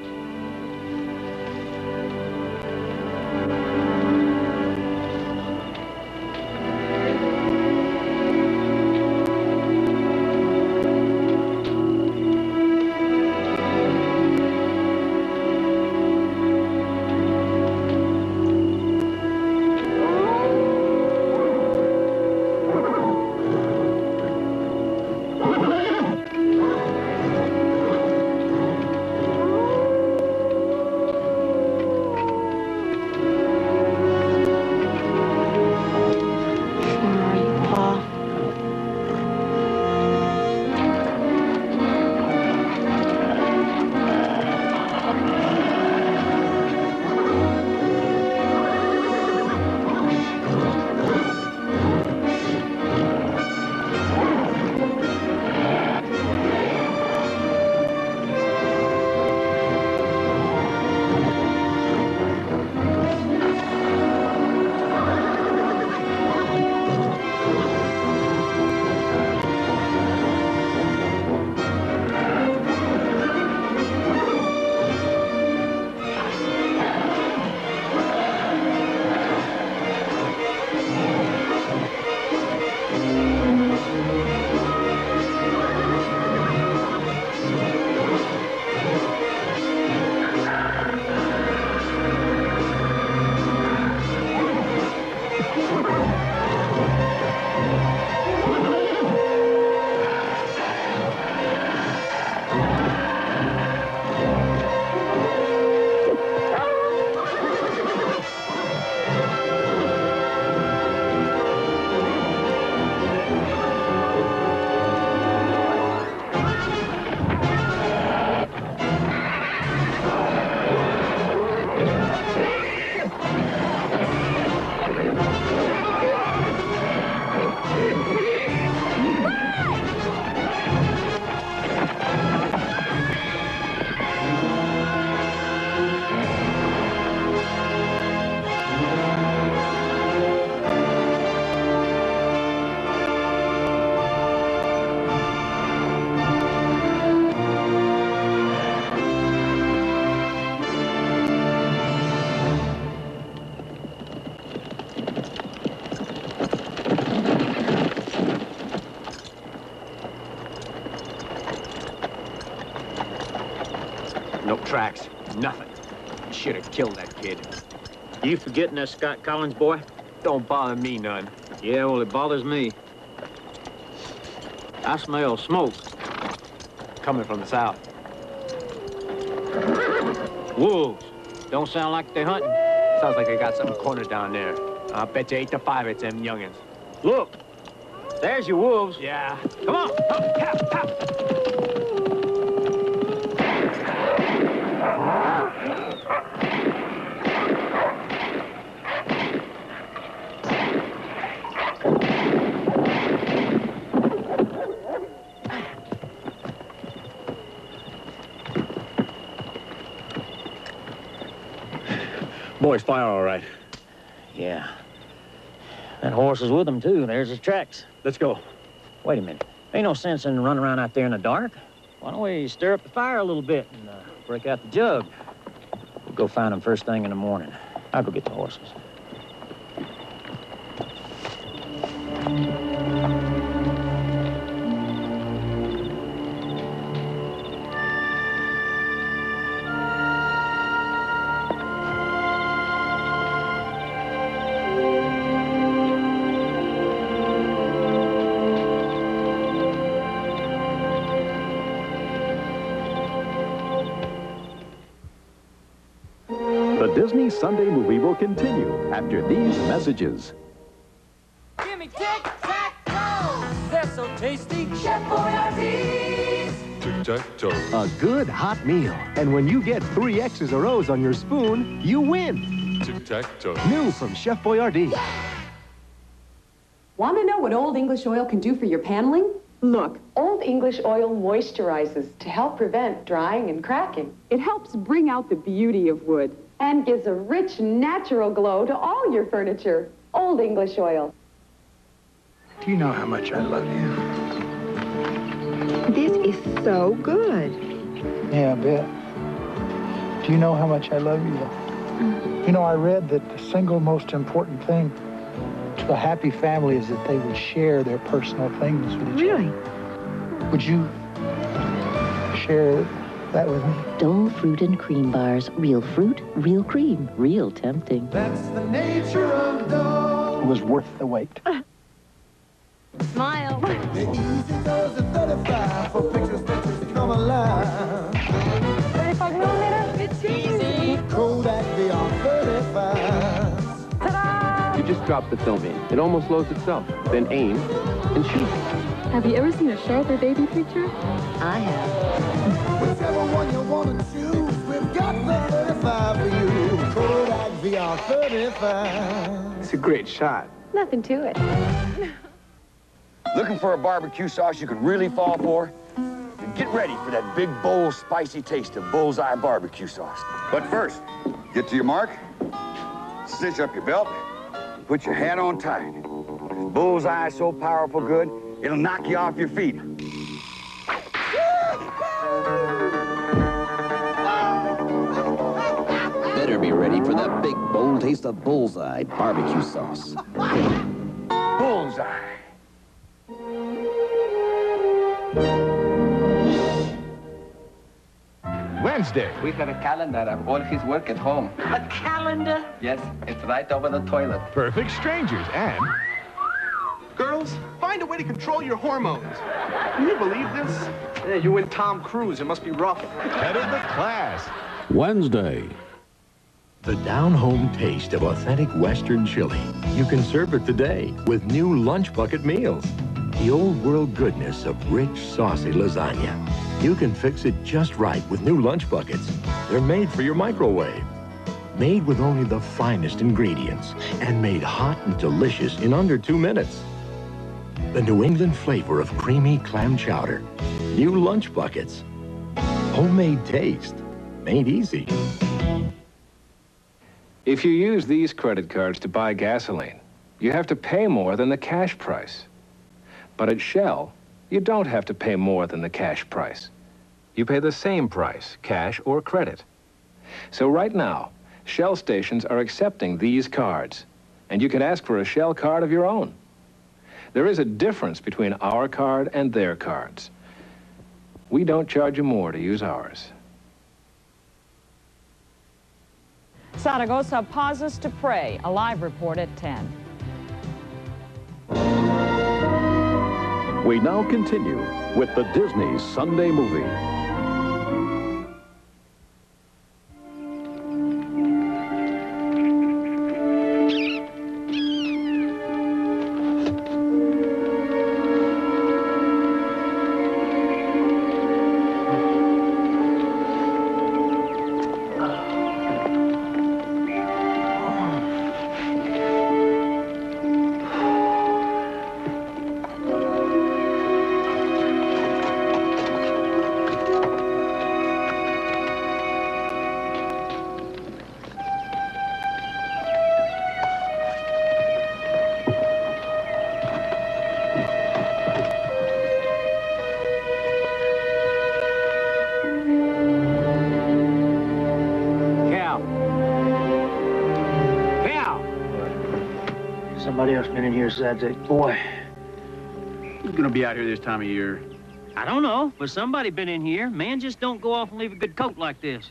No tracks, nothing. Should have killed that kid. You forgetting that Scott Collins boy? Don't bother me none. Yeah, well, it bothers me. I smell smoke. Coming from the south. Wolves. Don't sound like they're hunting. Sounds like they got something cornered down there. I bet you 8 to 5 it's them youngins. Look, there's your wolves. Yeah. Come on. Tap, tap. Boy's fire all right. Yeah. That horse is with him, too. There's his tracks. Let's go. Wait a minute. Ain't no sense in running around out there in the dark. Why don't we stir up the fire a little bit and break out the jug? We'll go find him first thing in the morning. I'll go get the horses. The Disney Sunday movie will continue after these messages. Give me tic-tac-toe. They're so tasty. Chef Boyardee. Tic-tac-toe. A good hot meal. And when you get 3 X's or O's on your spoon, you win. Tic-tac-toe. New from Chef Boyardee. Want to know what Old English Oil can do for your paneling? Look, Old English Oil moisturizes to help prevent drying and cracking. It helps bring out the beauty of wood and gives a rich, natural glow to all your furniture. Old English Oil. Do you know how much I love you? This is so good. Yeah, I bet. Do you know how much I love you? You know, I read that the single most important thing to a happy family is that they would share their personal things with each other. Would you share that with me? Dole fruit and cream bars. Real fruit, real cream. Real tempting. That's the nature of Dole. It was worth the wait. Smile. The easy does a 35 for pictures to come alive. 35 millimeter? It's easy. Kodak VR 35. You just drop the film in. It almost loads itself. Then aim and shoot. Have you ever seen a sharper baby picture? I have. Whichever one you want to choose, we've got the 35 for you. Kodak VR 35. It's a great shot. Nothing to it. Looking for a barbecue sauce you could really fall for? Then get ready for that big, bold, spicy taste of Bullseye barbecue sauce. But first, get to your mark, cinch up your belt, put your hat on tight. Bullseye is so powerful good, it'll knock you off your feet. Better be ready for that big, bold taste of Bullseye barbecue sauce. Bullseye. Wednesday. We have a calendar of all his work at home. A calendar? Yes, it's right over the toilet. Perfect Strangers and... Girls, find a way to control your hormones. Can you believe this? Yeah, you and Tom Cruise. It must be rough. Head of the class. Wednesday. The down-home taste of authentic Western chili. You can serve it today with new Lunch Bucket meals. The old-world goodness of rich, saucy lasagna. You can fix it just right with new Lunch Buckets. They're made for your microwave. Made with only the finest ingredients and made hot and delicious in under 2 minutes. The New England flavor of creamy clam chowder. New Lunch Buckets. Homemade taste. Made easy. If you use these credit cards to buy gasoline, you have to pay more than the cash price. But at Shell, you don't have to pay more than the cash price. You pay the same price, cash or credit. So right now, Shell stations are accepting these cards, and you can ask for a Shell card of your own. There is a difference between our card and their cards. We don't charge you more to use ours. Zaragoza pauses to pray. A live report at 10. We now continue with the Disney Sunday movie. somebody else been in here besides that boy? Who's gonna be out here this time of year? I don't know, but somebody been in here. Man just don't go off and leave a good coat like this.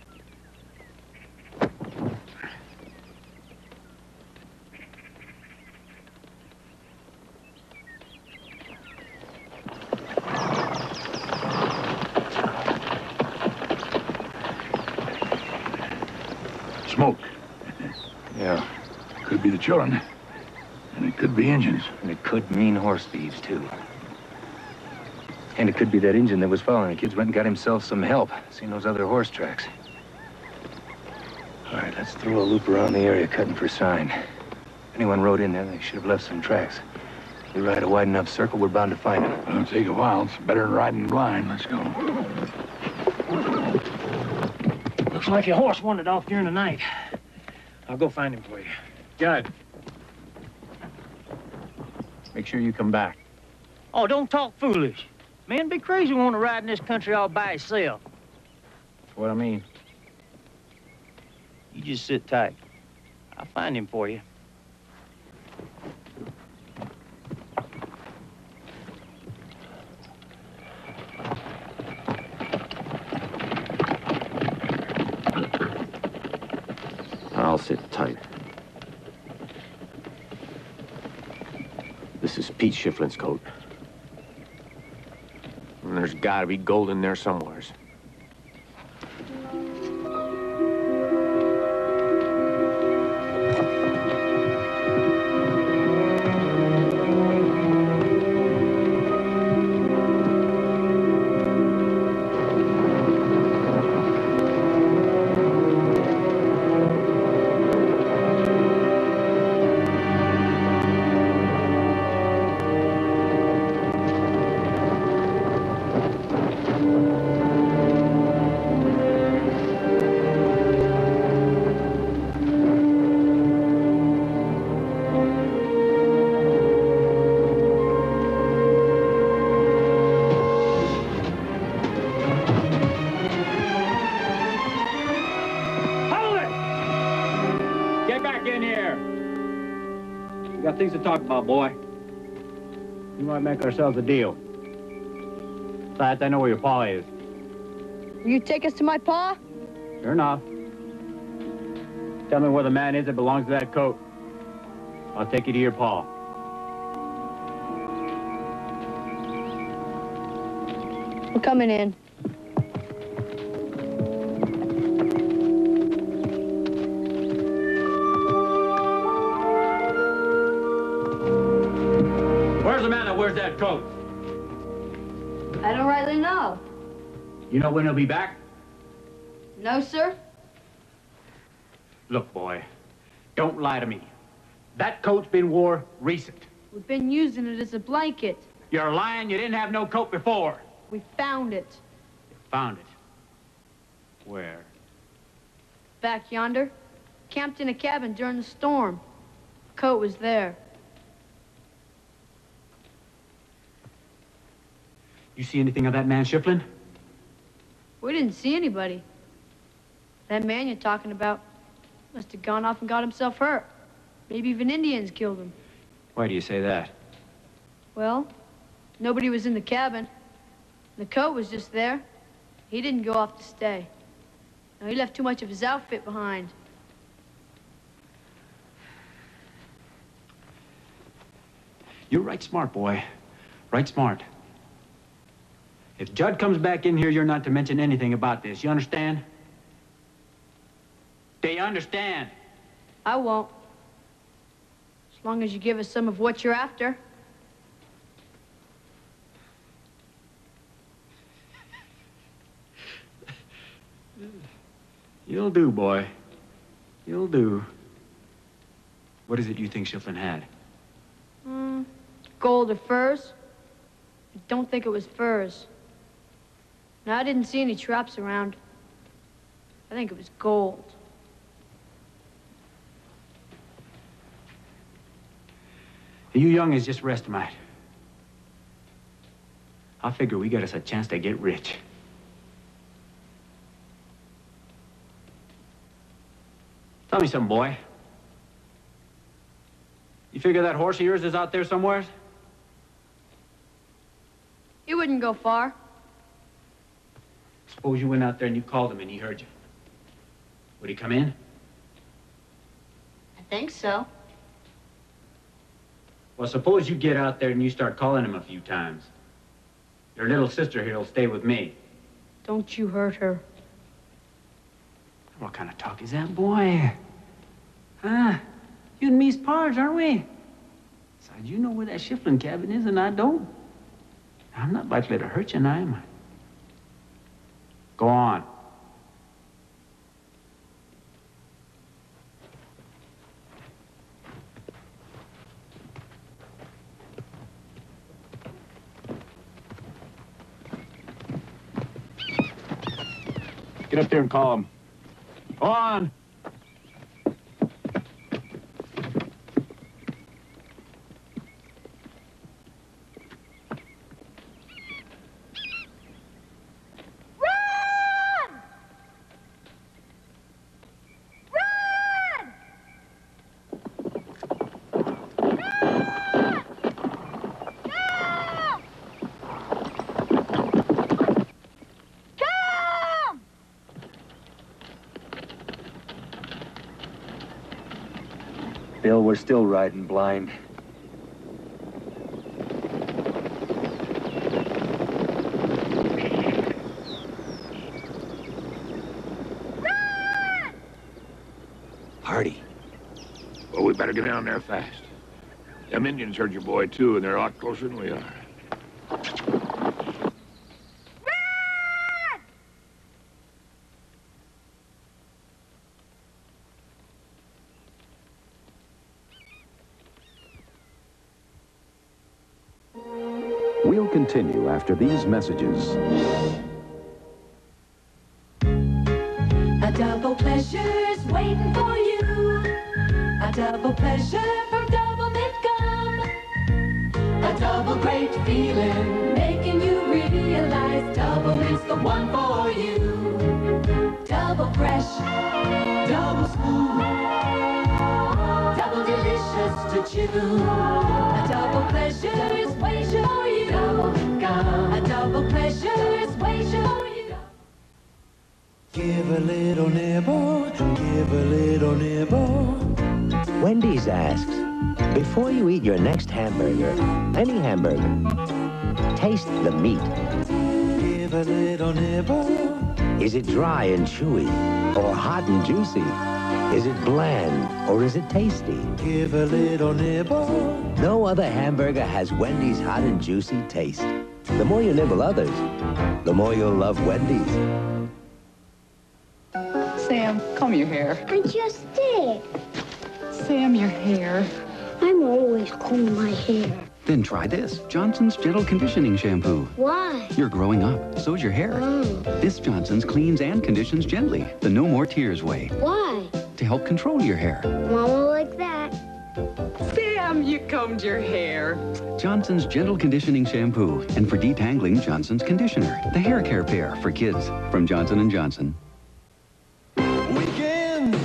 Smoke. Yeah. Could be the children. And it could be Indians. And it could mean horse thieves, too. And it could be that Indian that was following the kids went and got himself some help. Seen those other horse tracks. All right, let's throw a loop around the area cutting for sign. If anyone rode in there, they should have left some tracks. If we ride a wide enough circle, we're bound to find them. It'll take a while. It's better than riding blind. Let's go. Looks like your horse wandered off during the night. I'll go find him for you. Judd. Make sure you come back. Oh, don't talk foolish. Man, be crazy want to ride in this country all by himself. That's what I mean. You just sit tight. I'll find him for you. I'll sit tight. This is Pete Schifflin's coat. And there's gotta be gold in there somewheres. Things to talk about, boy. We might make ourselves a deal. Besides, I know where your paw is. Will you take us to my paw? Sure enough. Tell me where the man is that belongs to that coat. I'll take you to your paw. We're coming in. Where's the man that wears that coat? I don't rightly know. You know when he'll be back? No, sir. Look, boy, don't lie to me. That coat's been wore recent. We've been using it as a blanket. You're lying. You didn't have no coat before. We found it. Found it. Where? Back yonder. Camped in a cabin during the storm. Coat was there. You see anything of that man, Schifflin? We didn't see anybody. That man you're talking about must have gone off and got himself hurt. Maybe even Indians killed him. Why do you say that? Well, nobody was in the cabin. The coat was just there. He didn't go off to stay. No, he left too much of his outfit behind. You're right smart, boy. Right smart. If Judd comes back in here, you're not to mention anything about this. You understand? Do you understand? I won't. As long as you give us some of what you're after. You'll do, boy. You'll do. What is it you think Schifflin had? Gold or furs? I don't think it was furs. Now, I didn't see any traps around. I think it was gold. You young'uns just rest tonight. I figure we got us a chance to get rich. Tell me something, boy. You figure that horse of yours is out there somewhere? He wouldn't go far. Suppose you went out there and you called him and he heard you. Would he come in? I think so. Well, suppose you get out there and you start calling him a few times. Your little sister here will stay with me. Don't you hurt her. What kind of talk is that, boy? Huh? You and me's pars, aren't we? Besides, you know where that Shiflin cabin is and I don't. I'm not likely to hurt you now, am I? Go on. Get up there and call him. Go on. Bill, we're still riding blind. Hardy. Well, we better get down there fast. Them Indians heard your boy, too, and they're a lot closer than we are. We'll continue after these messages. A double pleasure's waiting for you. A double pleasure from Double Mint Gum. A double great feeling, making you realize Double Mint's the one for you. Double fresh, double smooth, double delicious to chew. A double pleasure is waiting for you. Double Mint Gum. A double pleasure is waiting for you. Give a little nibble, give a little nibble. Wendy's asks, before you eat your next hamburger, any hamburger, taste the meat. Give a little nibble. Is it dry and chewy, or hot and juicy? Is it bland, or is it tasty? Give a little nibble. No other hamburger has Wendy's hot and juicy taste. The more you nibble others, the more you'll love Wendy's. Sam, comb your hair. I just did. Sam, your hair. I'm always combing my hair. Then try this, Johnson's Gentle Conditioning Shampoo. Why? You're growing up, so's your hair. Oh. This Johnson's cleans and conditions gently, the No More Tears way, Why? to help control your hair. Mama like that. Sam, you combed your hair. Johnson's Gentle Conditioning Shampoo, and for detangling, Johnson's Conditioner, the hair care pair for kids from Johnson & Johnson. Weekends,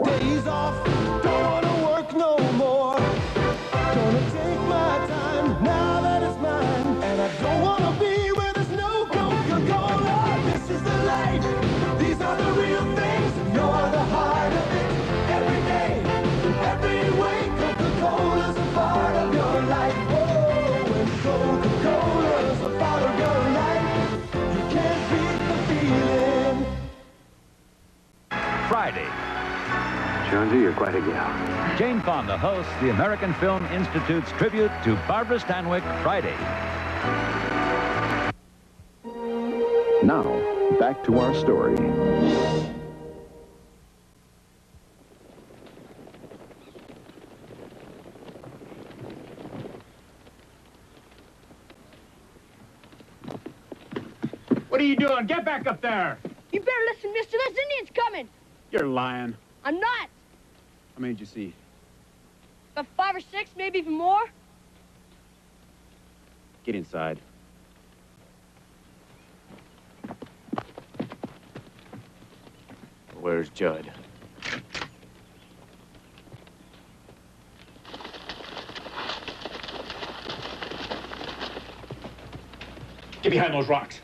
days off, don't wanna work no more. Gonna take my time now that it's mine, and I don't wanna be where there's no Coca-Cola. This is the life, these are the real things, and you're the heart of it. Every day, every way, Coca-Cola's a part of your life. Oh, when Coca-Cola's a part of your life, you can't beat the feeling. Friday. Jonesy, you're quite a gal. Jane Fonda hosts the American Film Institute's tribute to Barbara Stanwyck, Friday. Now, back to our story. What are you doing? Get back up there! You better listen, mister. There's Indians coming. You're lying. I'm not. How many did you see? About 5 or 6, maybe even more. Get inside. Where's Judd? behind those rocks.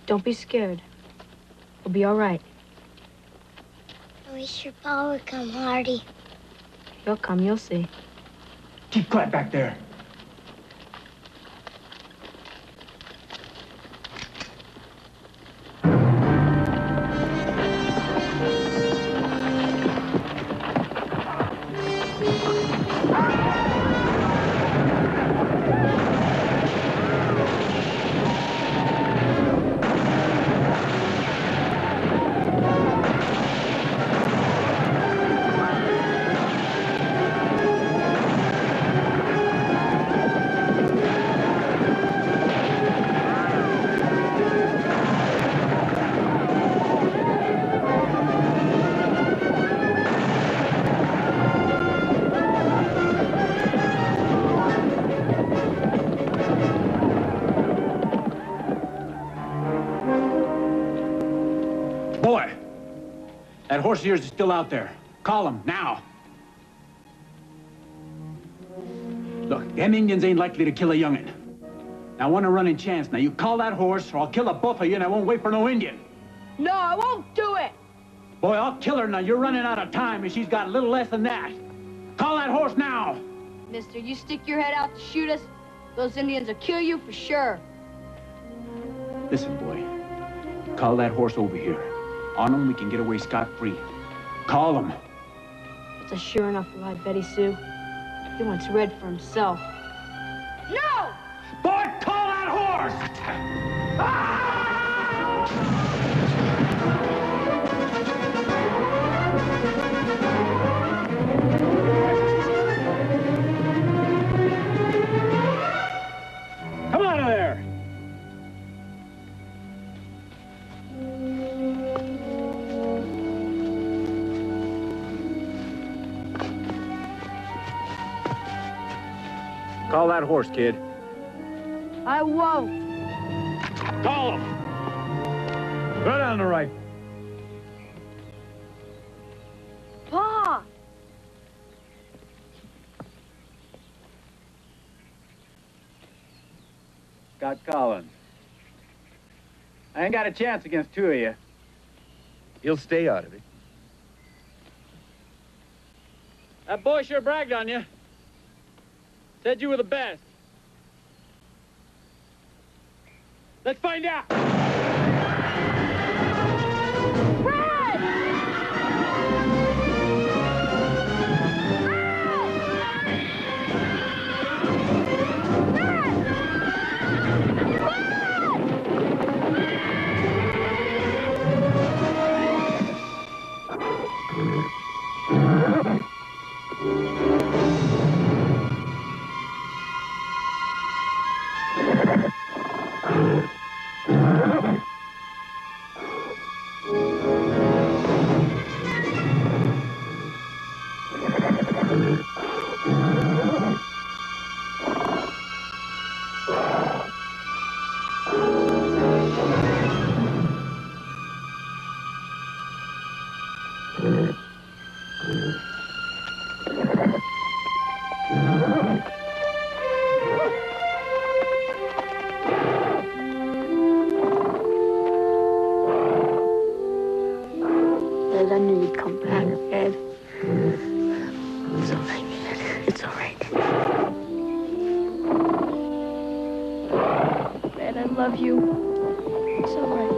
Don't be scared. We'll be all right. I wish your pa would come, Hardy. He'll come, you'll see. Keep quiet back there. Boy, that horse of yours is still out there. Call him, now. Look, them Indians ain't likely to kill a young'un. Now, I want a running chance. Now, you call that horse, or I'll kill the both of you, and I won't wait for no Indian. No, I won't do it. Boy, I'll kill her now. You're running out of time, and she's got a little less than that. Call that horse now. Mister, you stick your head out to shoot us, those Indians will kill you for sure. Listen, boy. Call that horse over here. On him, we can get away scot-free. Call him. It's a sure enough lie, Betty Sue. He wants Red for himself. No! Boy, call that horse! Come out of there! Call that horse, kid. I won't. Call him. Right on the right. Pa! Scott Collins. I ain't got a chance against two of you. He'll stay out of it. That boy sure bragged on you. Said you were the best. Let's find out. I knew you'd come back, Ed. It's all right, Ed. It's all right. Ed, I love you. It's all right.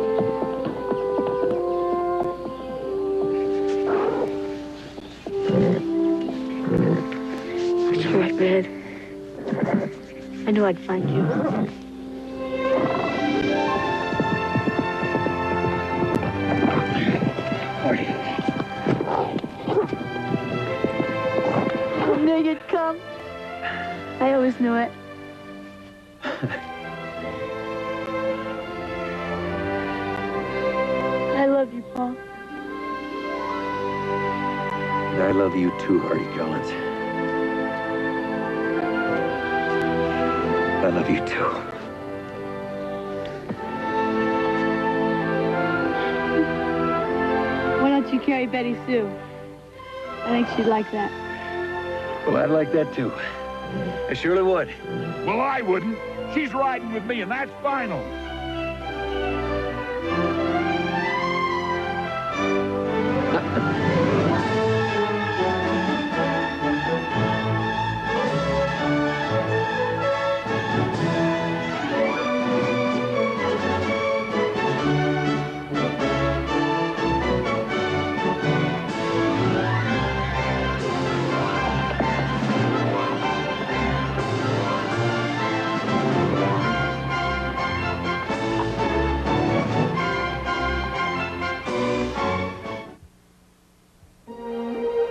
It's all right, Ed. I knew I'd find you. I knew you'd come. I always knew it. I love you, Pa. And I love you too, Hardy Collins. I love you too. Why don't you carry play Betty Sue. I think she'd like that. Well, I'd like that too. I surely would. Well, I wouldn't. She's riding with me, and that's final.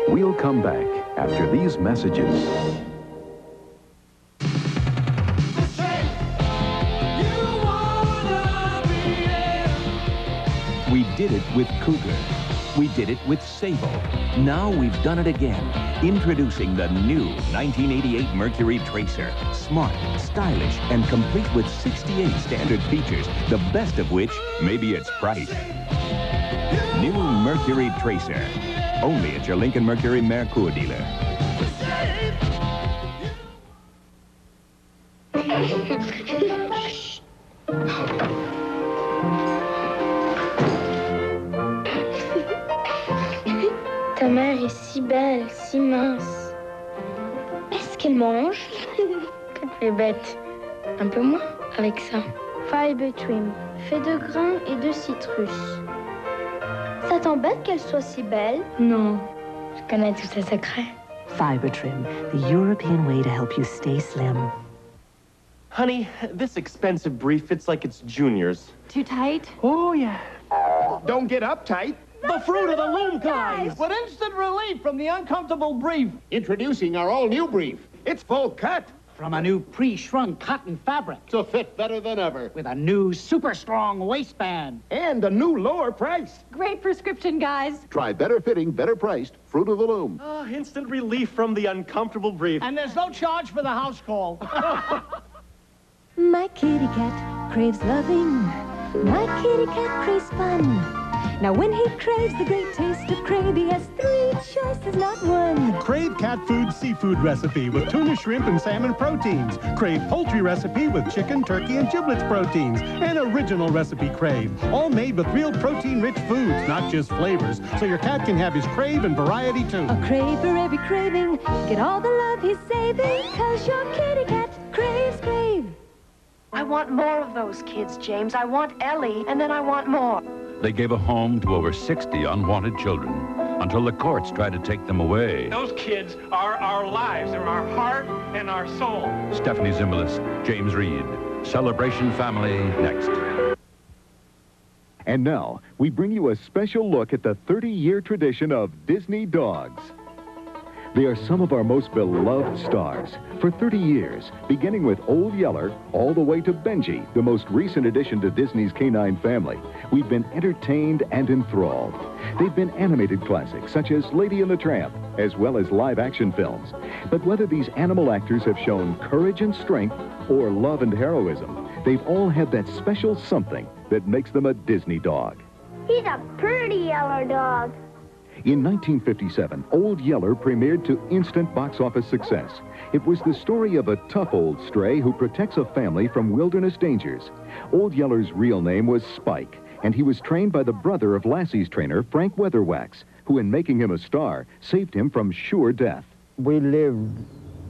We'll come back after these messages. We did it with Cougar. We did it with Sable. Now we've done it again. Introducing the new 1988 Mercury Tracer. Smart, stylish, and complete with 68 standard features, the best of which may be its price. New Mercury Tracer. Only at your Lincoln Mercury Merkur dealer. Ta mère est si belle, si mince. Est-ce qu'elle mange? Que tu es bête. Un peu moins avec ça. Fiber Trim, fait de grains et de citrus. Ça t'embête qu'elle soit si belle? Non, je connais tous ses secrets. Fiber Trim, the European way to help you stay slim. Honey, this expensive brief fits like it's Junior's. Too tight? Oh, yeah. Don't get uptight. The fruit of the loom, guys! With instant relief from the uncomfortable brief. Introducing our all-new brief. It's full cut. From a new pre-shrunk cotton fabric. To fit better than ever. With a new super strong waistband. And a new lower price. Great prescription, guys. Try better fitting, better priced Fruit of the Loom. Oh, instant relief from the uncomfortable brief. And there's no charge for the house call. My kitty cat craves loving. My kitty cat craves fun. Now when he craves the great taste of Crave, he has 3 choices, not one. Crave cat food seafood recipe with tuna, shrimp, and salmon proteins. Crave poultry recipe with chicken, turkey, and giblets proteins. And original recipe Crave. All made with real protein-rich foods, not just flavors. So your cat can have his crave and variety too. A crave for every craving. Get all the love he's saving, 'cause your kitty cat craves Crave. I want more of those kids, James. I want Ellie, and then I want more. They gave a home to over 60 unwanted children until the courts tried to take them away. Those kids are our lives. They're our heart and our soul. Stephanie Zimbalist, James Reed. Celebration Family next. And now, we bring you a special look at the 30-year tradition of Disney dogs. They are some of our most beloved stars. For 30 years, beginning with Old Yeller, all the way to Benji, the most recent addition to Disney's canine family, we've been entertained and enthralled. They've been animated classics such as Lady and the Tramp, as well as live-action films. But whether these animal actors have shown courage and strength or love and heroism, they've all had that special something that makes them a Disney dog. He's a pretty yellow dog. In 1957, Old Yeller premiered to instant box office success. It was the story of a tough old stray who protects a family from wilderness dangers. Old Yeller's real name was Spike, and he was trained by the brother of Lassie's trainer, Frank Weatherwax, who in making him a star, saved him from sure death. We lived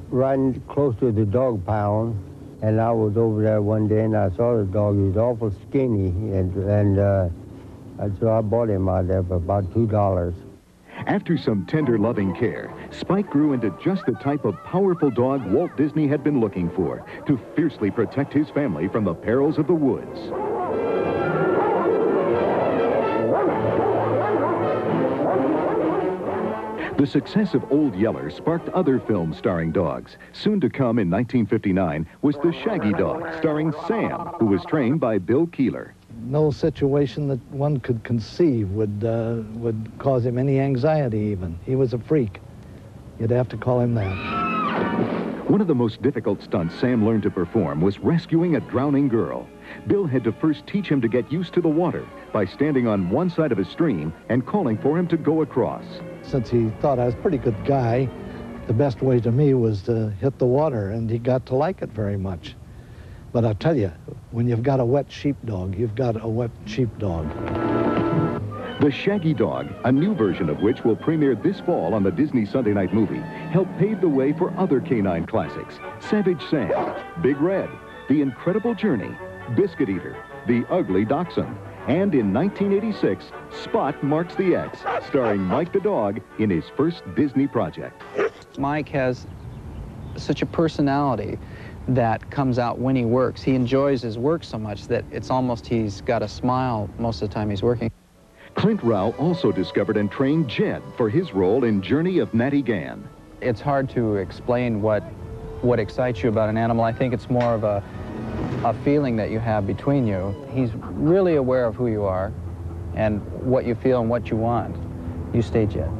right close to the dog pound, and I was over there one day and I saw the dog. He was awful skinny, and so I bought him out there for about $2. After some tender, loving care, Spike grew into just the type of powerful dog Walt Disney had been looking for to fiercely protect his family from the perils of the woods. The success of Old Yeller sparked other films starring dogs. Soon to come in 1959 was The Shaggy Dog, starring Sam, who was trained by Bill Keeler. No situation that one could conceive would cause him any anxiety even. He was a freak. You'd have to call him that. One of the most difficult stunts Sam learned to perform was rescuing a drowning girl. Bill had to first teach him to get used to the water by standing on one side of a stream and calling for him to go across. Since he thought I was a pretty good guy, the best way to me was to hit the water, and he got to like it very much. But I'll tell you, when you've got a wet sheepdog, you've got a wet sheepdog. The Shaggy Dog, a new version of which will premiere this fall on the Disney Sunday Night Movie, helped pave the way for other canine classics: Savage Sam, Big Red, The Incredible Journey, Biscuit Eater, The Ugly Dachshund, and in 1986, Spot Marks the X, starring Mike the Dog in his first Disney project. Mike has such a personality that comes out when he works. He enjoys his work so much that it's almost he's got a smile most of the time he's working. Clint Rao also discovered and trained Jed for his role in Journey of Natty Gann. It's hard to explain what excites you about an animal. I think it's more of a feeling that you have between you. He's really aware of who you are and what you feel and what you want. You stay Jed.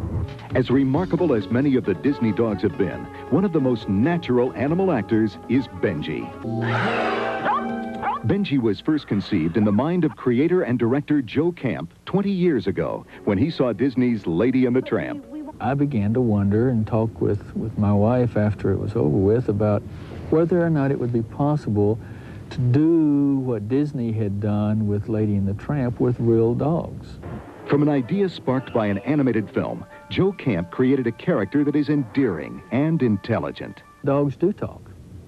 As remarkable as many of the Disney dogs have been, one of the most natural animal actors is Benji. Benji was first conceived in the mind of creator and director Joe Camp 20 years ago when he saw Disney's Lady and the Tramp. I began to wonder and talk with my wife after it was over with about whether or not it would be possible to do what Disney had done with Lady and the Tramp with real dogs. From an idea sparked by an animated film, Joe Camp created a character that is endearing and intelligent. Dogs do talk.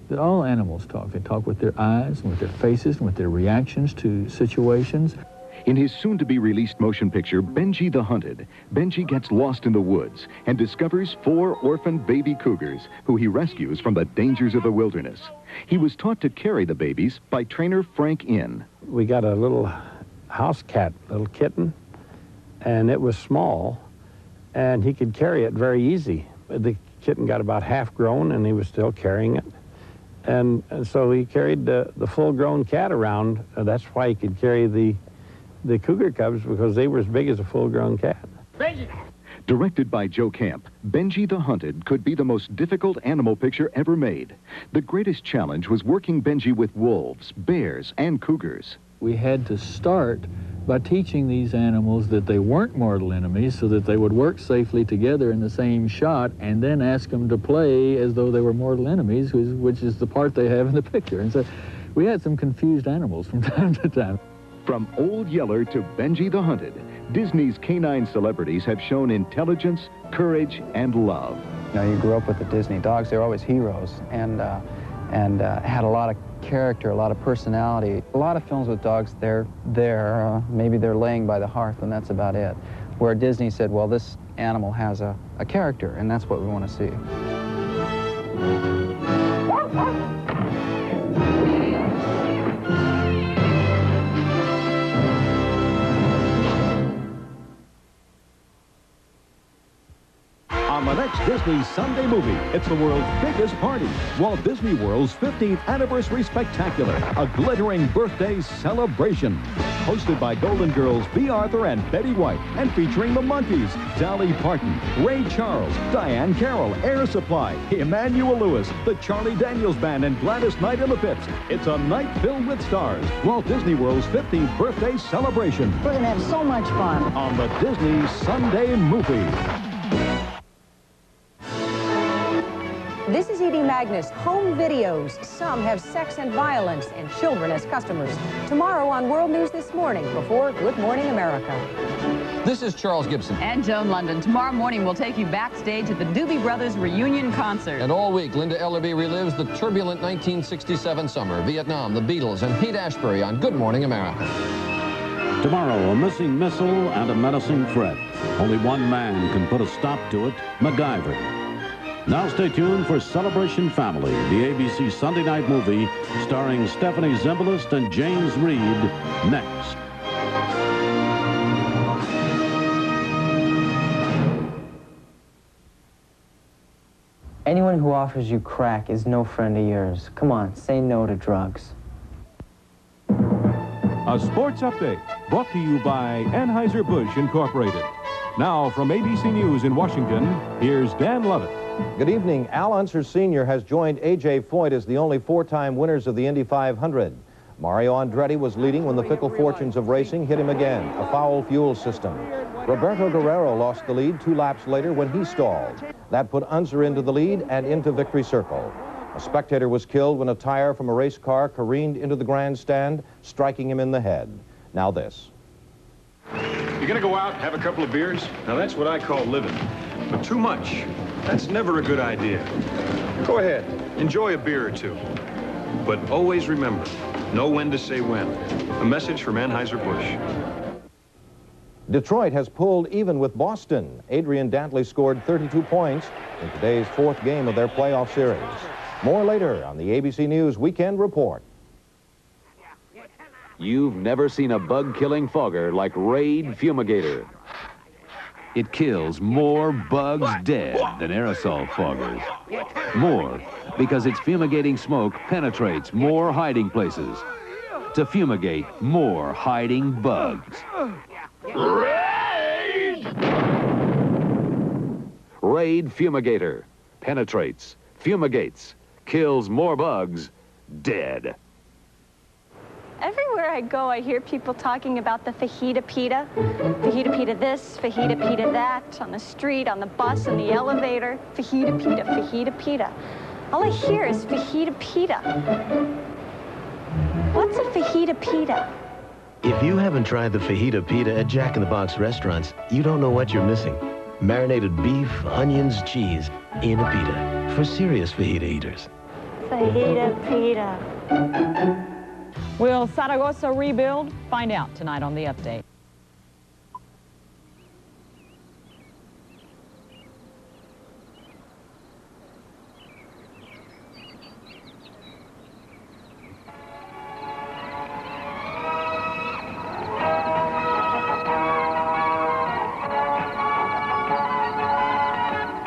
That all animals talk. They talk with their eyes, and with their faces, and with their reactions to situations. In his soon-to-be-released motion picture, Benji the Hunted, Benji gets lost in the woods and discovers 4 orphaned baby cougars who he rescues from the dangers of the wilderness. He was taught to carry the babies by trainer Frank Inn. We got a little house cat, little kitten, and it was small, and he could carry it very easy. The kitten got about half grown, and he was still carrying it. And so he carried the full-grown cat around. That's why he could carry the cougar cubs, because they were as big as a full-grown cat. Benji. Directed by Joe Camp, Benji the Hunted could be the most difficult animal picture ever made. The greatest challenge was working Benji with wolves, bears, and cougars. We had to start by teaching these animals that they weren't mortal enemies so that they would work safely together in the same shot, and then ask them to play as though they were mortal enemies, which is the part they have in the picture. And so we had some confused animals from time to time. From Old Yeller to Benji the Hunted, Disney's canine celebrities have shown intelligence, courage, and love. You know, you grew up with the Disney dogs. They were always heroes and had a lot of character, a lot of personality. A lot of films with dogs, maybe they're laying by the hearth, and that's about it. Where Disney said, well, this animal has a character, and that's what we want to see. On the next Disney Sunday movie, it's the world's biggest party, Walt Disney World's 15th Anniversary Spectacular, a glittering birthday celebration. Hosted by Golden Girls Bea Arthur and Betty White, and featuring the Monkees, Dolly Parton, Ray Charles, Diane Carroll, Air Supply, Emmanuel Lewis, the Charlie Daniels Band, and Gladys Knight and the Pips. It's a night filled with stars. Walt Disney World's 15th birthday celebration. We're going to have so much fun. On the Disney Sunday Movie. This is Edie Magnus. Home videos. Some have sex and violence and children as customers. Tomorrow on World News This Morning before Good Morning America. This is Charles Gibson. And Joan London. Tomorrow morning we'll take you backstage at the Doobie Brothers reunion concert. And all week, Linda Ellerby relives the turbulent 1967 summer, Vietnam, the Beatles, and Pete Ashbury on Good Morning America. Tomorrow, a missing missile and a menacing threat. Only one man can put a stop to it, MacGyver. Now stay tuned for Celebration Family, the ABC Sunday night movie starring Stephanie Zimbalist and James Reed, next. Anyone who offers you crack is no friend of yours. Come on, say no to drugs. A sports update brought to you by Anheuser-Busch Incorporated. Now from ABC News in Washington, here's Dan Lovett. Good evening. Al Unser Sr. has joined A.J. Foyt as the only four-time winners of the Indy 500. Mario Andretti was leading when the fickle fortunes of racing hit him again, a foul fuel system. Roberto Guerrero lost the lead 2 laps later when he stalled. That put Unser into the lead and into victory circle. A spectator was killed when a tire from a race car careened into the grandstand, striking him in the head. Now this. You're gonna go out and have a couple of beers? Now that's what I call living. But too much, that's never a good idea. Go ahead, enjoy a beer or two. But always remember, know when to say when. A message from Anheuser-Busch. Detroit has pulled even with Boston. Adrian Dantley scored 32 points in today's 4th game of their playoff series. More later on the ABC News Weekend Report. You've never seen a bug-killing fogger like Raid Fumigator. It kills more bugs dead than aerosol foggers. More because its fumigating smoke penetrates more hiding places to fumigate more hiding bugs. Raid Fumigator penetrates, fumigates, kills more bugs dead. Everywhere I go, I hear people talking about the fajita pita. Fajita pita this, fajita pita that, on the street, on the bus, in the elevator. Fajita pita, fajita pita. All I hear is fajita pita. What's a fajita pita? If you haven't tried the fajita pita at Jack in the Box restaurants, you don't know what you're missing. Marinated beef, onions, cheese in a pita for serious fajita eaters. Fajita pita. Will Zaragoza rebuild? Find out tonight on The Update.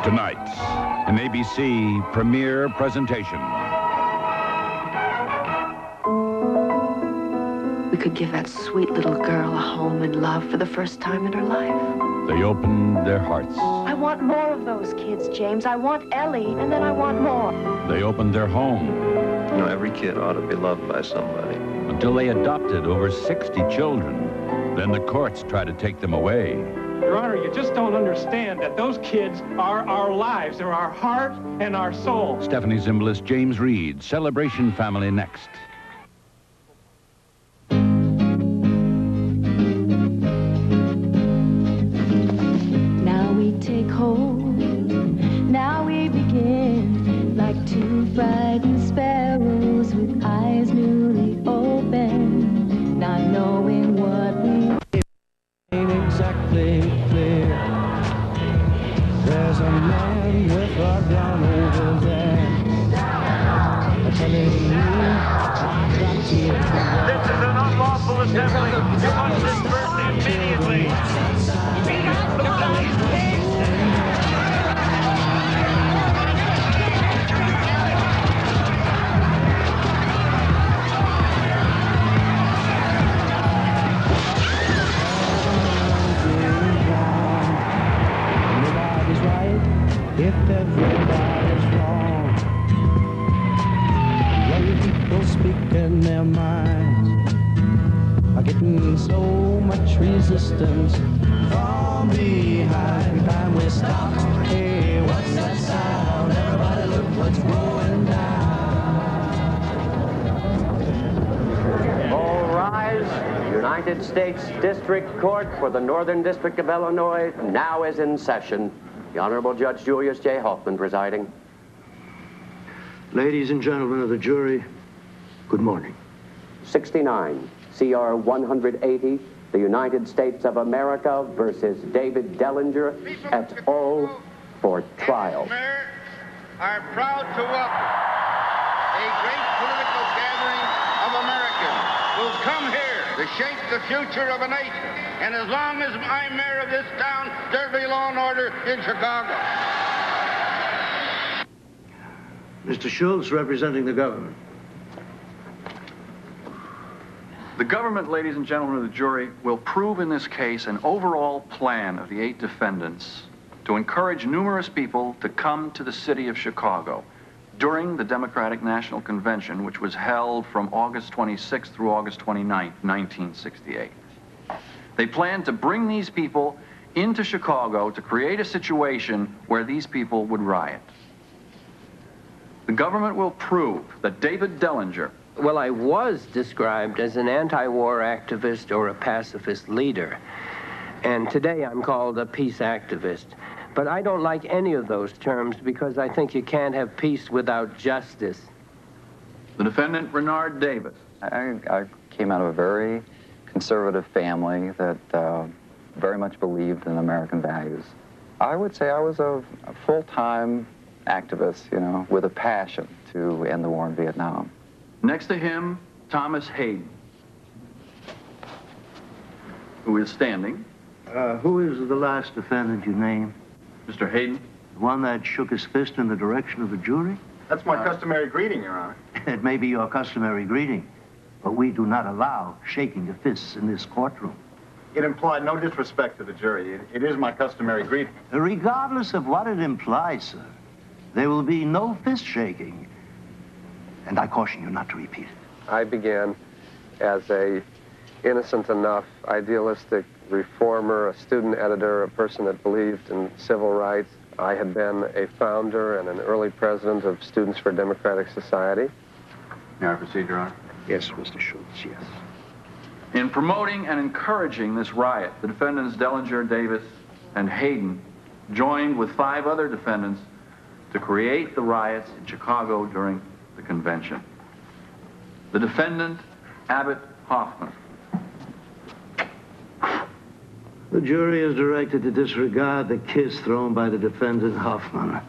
Tonight, an ABC premiere presentation. We could give that sweet little girl a home and love for the first time in her life. They opened their hearts. I want more of those kids, James. I want Ellie, and then I want more. They opened their home. You know, every kid ought to be loved by somebody. Until they adopted over 60 children. Then the courts tried to take them away. Your Honor, you just don't understand that those kids are our lives. They're our heart and our soul. Stephanie Zimbalist, James Reed, Celebration Family next. Now we take hold, now we begin, like two frightened sparrows with eyes newly open, not knowing what we ain't exactly clear. There's a man with a gun over there. I'm telling you, I've got to. This is an unlawful assembly. You must disperse immediately. Nobody's right if everybody's wrong. Young people speaking their minds are getting so much resistance from behind. Time we stop. Hey, what's that sound? Everybody look what's going down. All rise. United States District Court for the Northern District of Illinois now is in session. The Honorable Judge Julius J. Hoffman presiding. Ladies and gentlemen of the jury, good morning. 69, CR 180, the United States of America versus David Dellinger et al. For trial. Mayor, are proud to welcome a great political gathering of Americans who've come here to shape the future of a nation. And as long as I'm mayor of this town, there'll be law and order in Chicago. Mr. Schultz, representing the government. The government, ladies and gentlemen of the jury, will prove in this case an overall plan of the 8 defendants to encourage numerous people to come to the city of Chicago during the Democratic National Convention, which was held from August 26th through August 29th, 1968. They planned to bring these people into Chicago to create a situation where these people would riot. The government will prove that David Dellinger... Well, I was described as an anti-war activist or a pacifist leader. And today I'm called a peace activist. But I don't like any of those terms because I think you can't have peace without justice. The defendant, Renard Davis. I came out of a very conservative family that very much believed in American values. I would say I was a full-time activist, you know, with a passion to end the war in Vietnam. Next to him, Thomas Hayden, who is standing. Who is the last defendant you named? Mr. Hayden. The one that shook his fist in the direction of the jury? That's my customary greeting, Your Honor. It may be your customary greeting, but we do not allow shaking of fists in this courtroom. It implied no disrespect to the jury. It is my customary greeting. Regardless of what it implies, sir, there will be no fist shaking. And I caution you not to repeat it. I began as a innocent enough, idealistic reformer, a student editor, a person that believed in civil rights. I had been a founder and an early president of Students for Democratic Society. May I proceed, Your Honor? Yes, Mr. Schultz, yes. In promoting and encouraging this riot, the defendants Dellinger, Davis, and Hayden joined with 5 other defendants to create the riots in Chicago during the convention. The defendant, Abbott Hoffman. The jury is directed to disregard the kiss thrown by the defendant, Hoffman.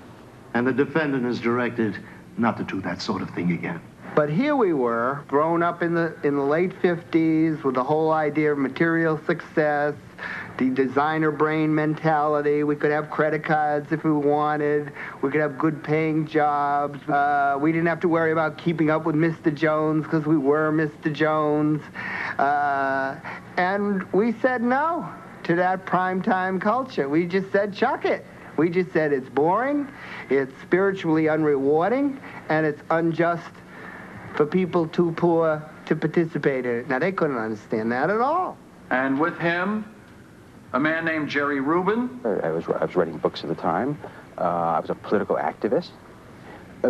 And the defendant is directed not to do that sort of thing again. But here we were, grown up in the late 50s with the whole idea of material success, the designer brain mentality. We could have credit cards if we wanted. We could have good paying jobs. We didn't have to worry about keeping up with Mr. Jones because we were Mr. Jones. And we said no to that primetime culture. We just said, chuck it. We just said it's boring, it's spiritually unrewarding, and it's unjust for people too poor to participate in it. Now, they couldn't understand that at all. And with him, a man named Jerry Rubin. I was writing books at the time. I was a political activist.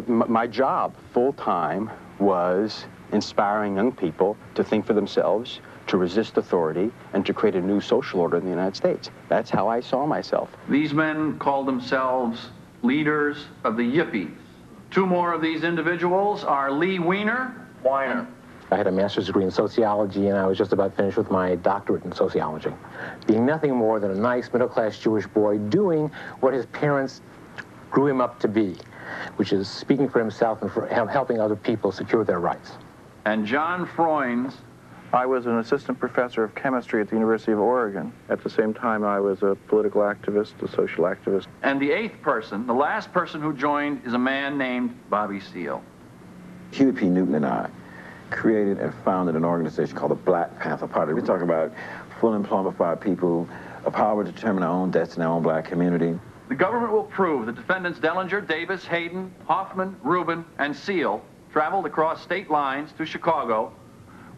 My job, full-time, was inspiring young people to think for themselves, to resist authority, and to create a new social order in the United States. That's how I saw myself. These men called themselves leaders of the Yippies. 2 more of these individuals are Lee Weiner. I had a master's degree in sociology, and I was just about finished with my doctorate in sociology. Being nothing more than a nice middle-class Jewish boy doing what his parents grew him up to be, which is speaking for himself and for helping other people secure their rights. And John Freunds. I was an assistant professor of chemistry at the University of Oregon. At the same time, I was a political activist, a social activist. And the 8th person, the last person who joined, is a man named Bobby Seale. Huey P. Newton and I created and founded an organization called the Black Panther Party. We talk about full employment for our people, a power to determine our own destiny, our own black community. The government will prove the defendants Dellinger, Davis, Hayden, Hoffman, Rubin, and Seale traveled across state lines to Chicago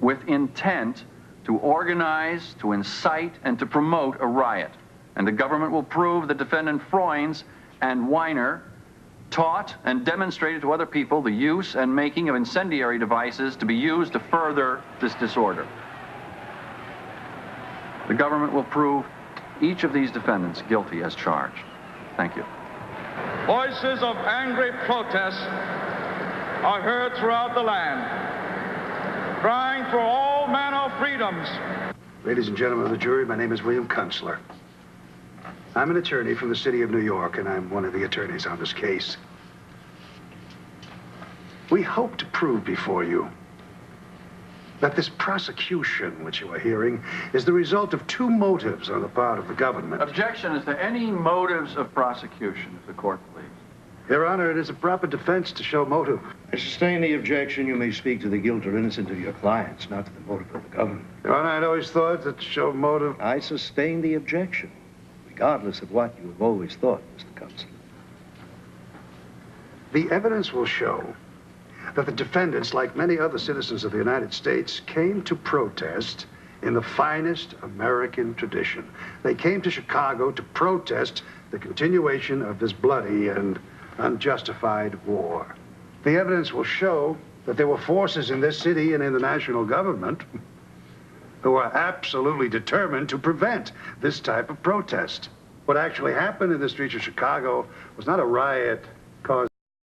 with intent to organize, to incite, and to promote a riot. And the government will prove that defendant Freunds and Weiner taught and demonstrated to other people the use and making of incendiary devices to be used to further this disorder. The government will prove each of these defendants guilty as charged. Thank you. Voices of angry protest are heard throughout the land, crying for all manner of freedoms. Ladies and gentlemen of the jury, my name is William Kunstler. I'm an attorney from the city of New York, and I'm one of the attorneys on this case. We hope to prove before you that this prosecution, which you are hearing, is the result of 2 motives on the part of the government. Objection. Is there any motives of prosecution, if the court please? Your Honor, it is a proper defense to show motive. I sustain the objection. You may speak to the guilt or innocence of your clients, not to the motive of the government. Your Honor, I'd always thought that to show motive... I sustain the objection. regardless of what you have always thought, Mr. Consul. The evidence will show that the defendants, like many other citizens of the United States, came to protest in the finest American tradition. They came to Chicago to protest the continuation of this bloody and unjustified war. The evidence will show that there were forces in this city and in the national government who were absolutely determined to prevent this type of protest. What actually happened in the streets of Chicago was not a riot